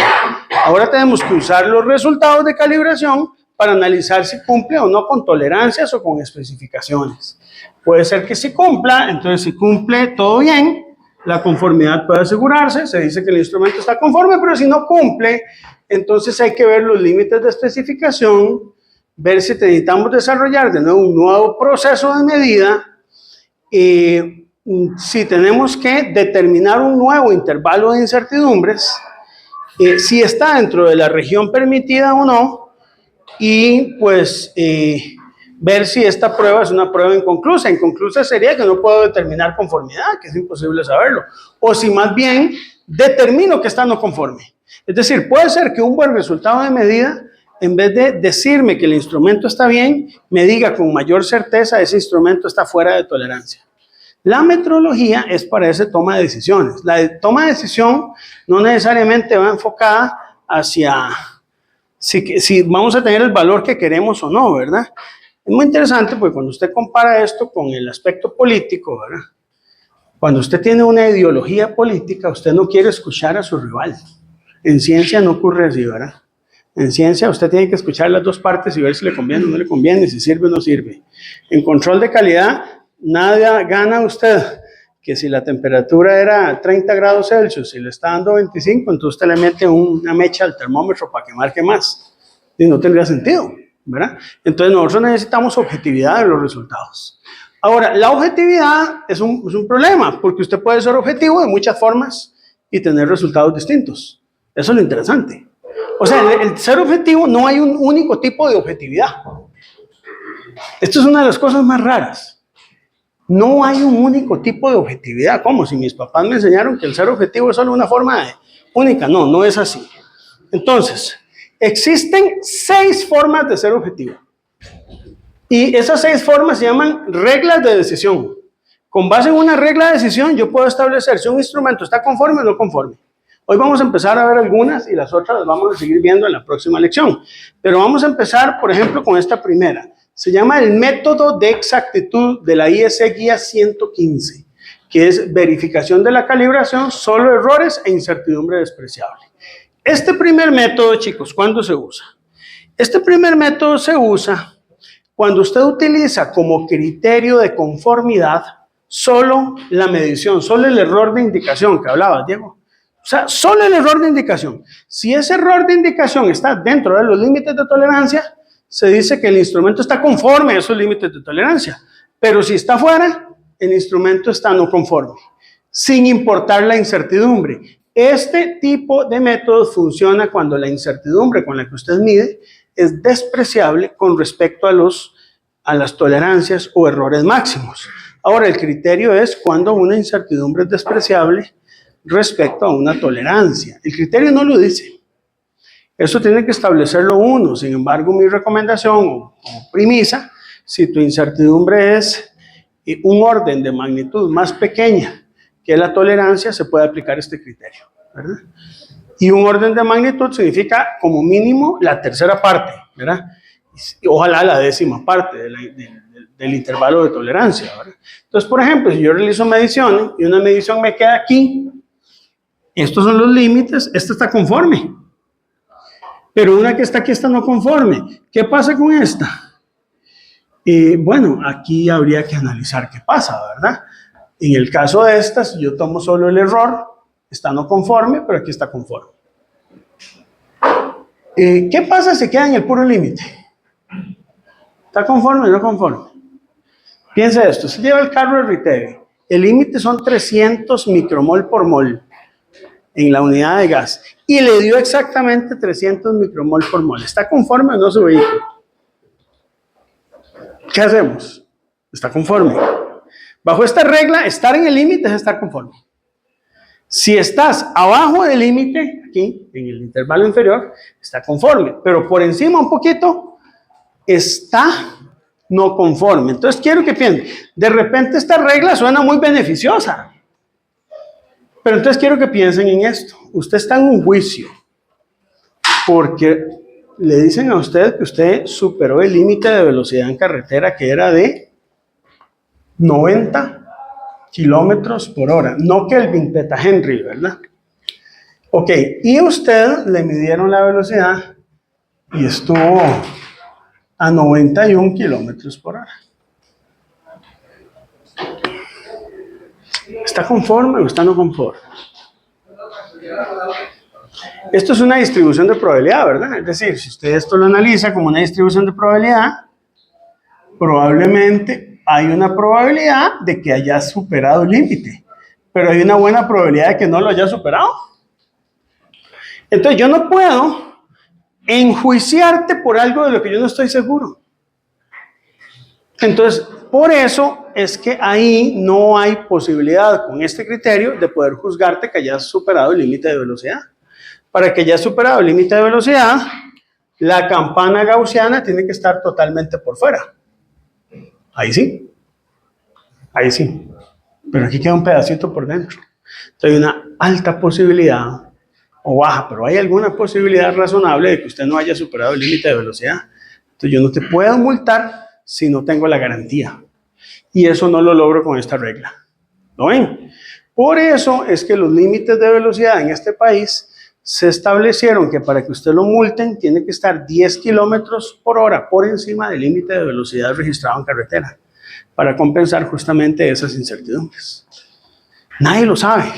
Ahora tenemos que usar los resultados de calibración para analizar si cumple o no con tolerancias o con especificaciones. Puede ser que sí cumpla, entonces si cumple todo bien, la conformidad puede asegurarse, se dice que el instrumento está conforme, pero si no cumple, entonces hay que ver los límites de especificación, ver si necesitamos desarrollar de nuevo un nuevo proceso de medida, si tenemos que determinar un nuevo intervalo de incertidumbres, si está dentro de la región permitida o no, y pues ver si esta prueba es una prueba inconclusa. Inconclusa sería que no puedo determinar conformidad, que es imposible saberlo, o si más bien determino que está no conforme. Es decir, puede ser que un buen resultado de medida, en vez de decirme que el instrumento está bien, me diga con mayor certeza ese instrumento está fuera de tolerancia. La metrología es para esa toma de decisiones. La toma de decisión no necesariamente va enfocada hacia si vamos a tener el valor que queremos o no, ¿verdad? Es muy interesante porque cuando usted compara esto con el aspecto político, ¿verdad? Cuando usted tiene una ideología política, usted no quiere escuchar a su rival. En ciencia no ocurre así, ¿verdad? En ciencia usted tiene que escuchar las dos partes y ver si le conviene o no le conviene, si sirve o no sirve. En control de calidad, nada gana usted que si la temperatura era 30 grados Celsius y le está dando 25, entonces usted le mete una mecha al termómetro para que marque más. Y no tendría sentido, ¿verdad? Entonces nosotros necesitamos objetividad de los resultados. Ahora, la objetividad es un problema, porque usted puede ser objetivo de muchas formas y tener resultados distintos. Eso es lo interesante. O sea, el ser objetivo, no hay un único tipo de objetividad. Esto es una de las cosas más raras. No hay un único tipo de objetividad. ¿Cómo? Si mis papás me enseñaron que el ser objetivo es solo una forma única. No, no es así. Entonces, existen 6 formas de ser objetivo. Y esas 6 formas se llaman reglas de decisión. Con base en una regla de decisión, yo puedo establecer si un instrumento está conforme o no conforme. Hoy vamos a empezar a ver algunas y las otras las vamos a seguir viendo en la próxima lección. Pero vamos a empezar, por ejemplo, con esta primera. Se llama el método de exactitud de la IEC Guía 115, que es verificación de la calibración, solo errores e incertidumbre despreciable. Este primer método, chicos, ¿cuándo se usa? Este primer método se usa cuando usted utiliza como criterio de conformidad solo la medición, solo el error de indicación que hablabas, Diego. O sea, solo el error de indicación. Si ese error de indicación está dentro de los límites de tolerancia, se dice que el instrumento está conforme a esos límites de tolerancia. Pero si está fuera, el instrumento está no conforme, sin importar la incertidumbre. Este tipo de método funciona cuando la incertidumbre con la que usted mide es despreciable con respecto a las tolerancias o errores máximos. Ahora, el criterio es cuando una incertidumbre es despreciable respecto a una tolerancia. El criterio no lo dice. Eso tiene que establecerlo uno. Sin embargo, mi recomendación o premisa, si tu incertidumbre es un orden de magnitud más pequeña que la tolerancia, se puede aplicar este criterio, ¿verdad? Y un orden de magnitud significa como mínimo la tercera parte, ¿verdad? Ojalá la décima parte del intervalo de tolerancia, ¿verdad? Entonces, por ejemplo, si yo realizo mediciones y una medición me queda aquí, estos son los límites, esta está conforme. Pero una que está aquí está no conforme. ¿Qué pasa con esta? Bueno, aquí habría que analizar qué pasa, ¿verdad? En el caso de estas, yo tomo solo el error, está no conforme, pero aquí está conforme. ¿Qué pasa si queda en el puro límite? ¿Está conforme o no conforme? Piensa esto, se lleva el carro de Riteve, el límite son 300 micromol por mol en la unidad de gas y le dio exactamente 300 micromol por mol. ¿Está conforme o no su vehículo? ¿Qué hacemos? Está conforme. Bajo esta regla, estar en el límite es estar conforme. Si estás abajo del límite, aquí, en el intervalo inferior, está conforme, pero por encima un poquito, está no conforme. Entonces quiero que piensen, de repente esta regla suena muy beneficiosa, pero entonces quiero que piensen en esto. Usted está en un juicio, porque le dicen a usted que usted superó el límite de velocidad en carretera, que era de 90 kilómetros por hora, no Kelvin, petahenry, ¿verdad? Ok, y a usted le midieron la velocidad y estuvo a 91 kilómetros por hora. ¿Está conforme o está no conforme? Esto es una distribución de probabilidad, ¿verdad? Es decir, si usted esto lo analiza como una distribución de probabilidad, probablemente hay una probabilidad de que haya superado el límite, pero hay una buena probabilidad de que no lo haya superado. Entonces yo no puedo enjuiciarte por algo de lo que yo no estoy seguro. Entonces, por eso es que ahí no hay posibilidad con este criterio de poder juzgarte que hayas superado el límite de velocidad. Para que hayas superado el límite de velocidad, la campana gaussiana tiene que estar totalmente por fuera. Ahí sí. Ahí sí. Pero aquí queda un pedacito por dentro. Entonces hay una alta posibilidad, o baja, pero hay alguna posibilidad razonable de que usted no haya superado el límite de velocidad. Entonces yo no te puedo multar si no tengo la garantía. Y eso no lo logro con esta regla. ¿Lo ven? Por eso es que los límites de velocidad en este país se establecieron que para que usted lo multen tiene que estar 10 kilómetros por hora por encima del límite de velocidad registrado en carretera para compensar justamente esas incertidumbres. Nadie lo sabe,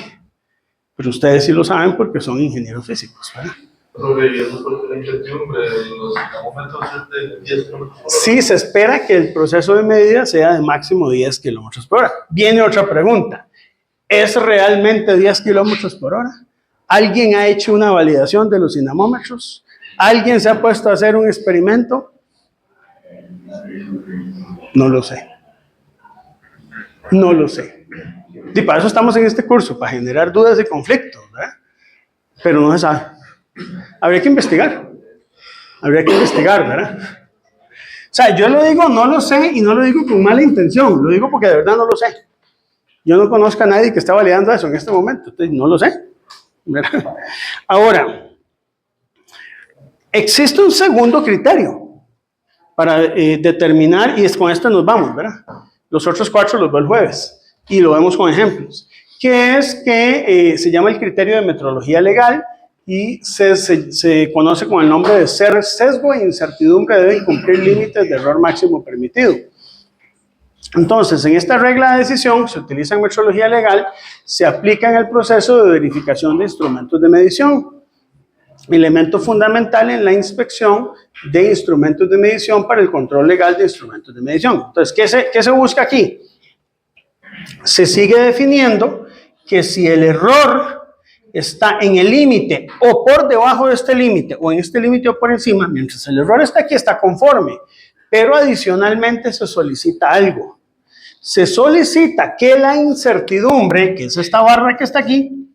pero ustedes sí lo saben porque son ingenieros físicos, ¿verdad? Pero y eso porque la incertidumbre de los momentos es de 10 kilómetros por hora. Sí, se espera que el proceso de medida sea de máximo 10 kilómetros por hora. Viene otra pregunta. ¿Es realmente 10 kilómetros por hora? ¿Alguien ha hecho una validación de los dinamómetros? ¿Alguien se ha puesto a hacer un experimento? No lo sé. No lo sé. Y para eso estamos en este curso, para generar dudas y conflictos, ¿verdad? Pero no se sabe. Habría que investigar. Habría que investigar, ¿verdad? O sea, yo lo digo, no lo sé, y no lo digo con mala intención. Lo digo porque de verdad no lo sé. Yo no conozco a nadie que esté validando eso en este momento. Entonces, no lo sé. ¿Verdad? Ahora, existe un segundo criterio para determinar, y es con esto nos vamos, ¿verdad? Los otros 4 los veo el jueves, y lo vemos con ejemplos, que es que se llama el criterio de metrología legal, y se conoce con el nombre de sesgo e incertidumbre deben cumplir límites de error máximo permitido. Entonces, en esta regla de decisión, se utiliza en metrología legal, se aplica en el proceso de verificación de instrumentos de medición, elemento fundamental en la inspección de instrumentos de medición para el control legal de instrumentos de medición. Entonces, ¿qué se busca aquí? Se sigue definiendo que si el error está en el límite o por debajo de este límite, o en este límite o por encima, mientras el error está aquí, está conforme, pero adicionalmente se solicita algo. Se solicita que la incertidumbre, que es esta barra que está aquí,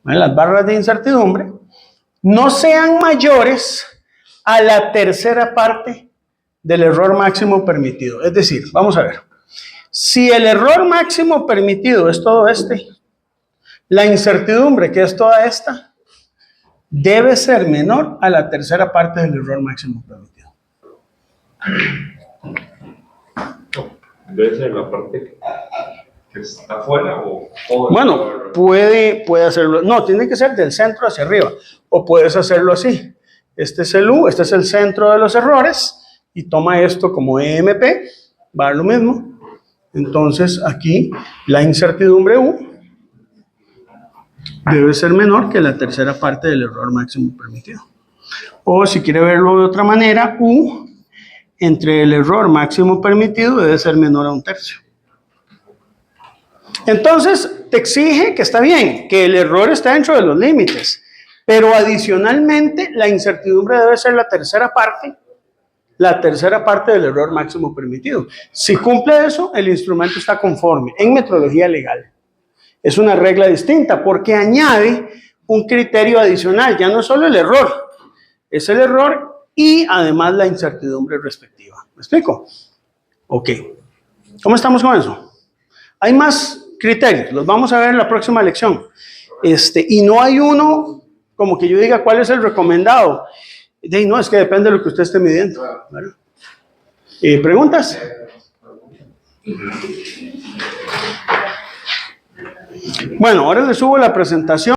las barras de incertidumbre, no sean mayores a la tercera parte del error máximo permitido. Es decir, vamos a ver, si el error máximo permitido es todo este, la incertidumbre, que es toda esta, debe ser menor a la tercera parte del error máximo permitido. ¿Debe ser la parte que está afuera o todo? Bueno, puede hacerlo, no, tiene que ser del centro hacia arriba, o puedes hacerlo así. Este es el U, este es el centro de los errores, y toma esto como EMP, va a dar lo mismo. Entonces aquí la incertidumbre U debe ser menor que la tercera parte del error máximo permitido. O si quiere verlo de otra manera, U entre el error máximo permitido debe ser menor a 1/3. Entonces, te exige que está bien, que el error está dentro de los límites, pero adicionalmente la incertidumbre debe ser la tercera parte del error máximo permitido. Si cumple eso, el instrumento está conforme en metrología legal. Es una regla distinta porque añade un criterio adicional, ya no es solo el error, es el error y además la incertidumbre respectiva. ¿Me explico? Ok. ¿Cómo estamos con eso? Hay más criterios, los vamos a ver en la próxima lección. Y no hay uno como que yo diga cuál es el recomendado. No, es que depende de lo que usted esté midiendo. ¿Verdad? ¿Preguntas? Bueno, ahora les subo la presentación.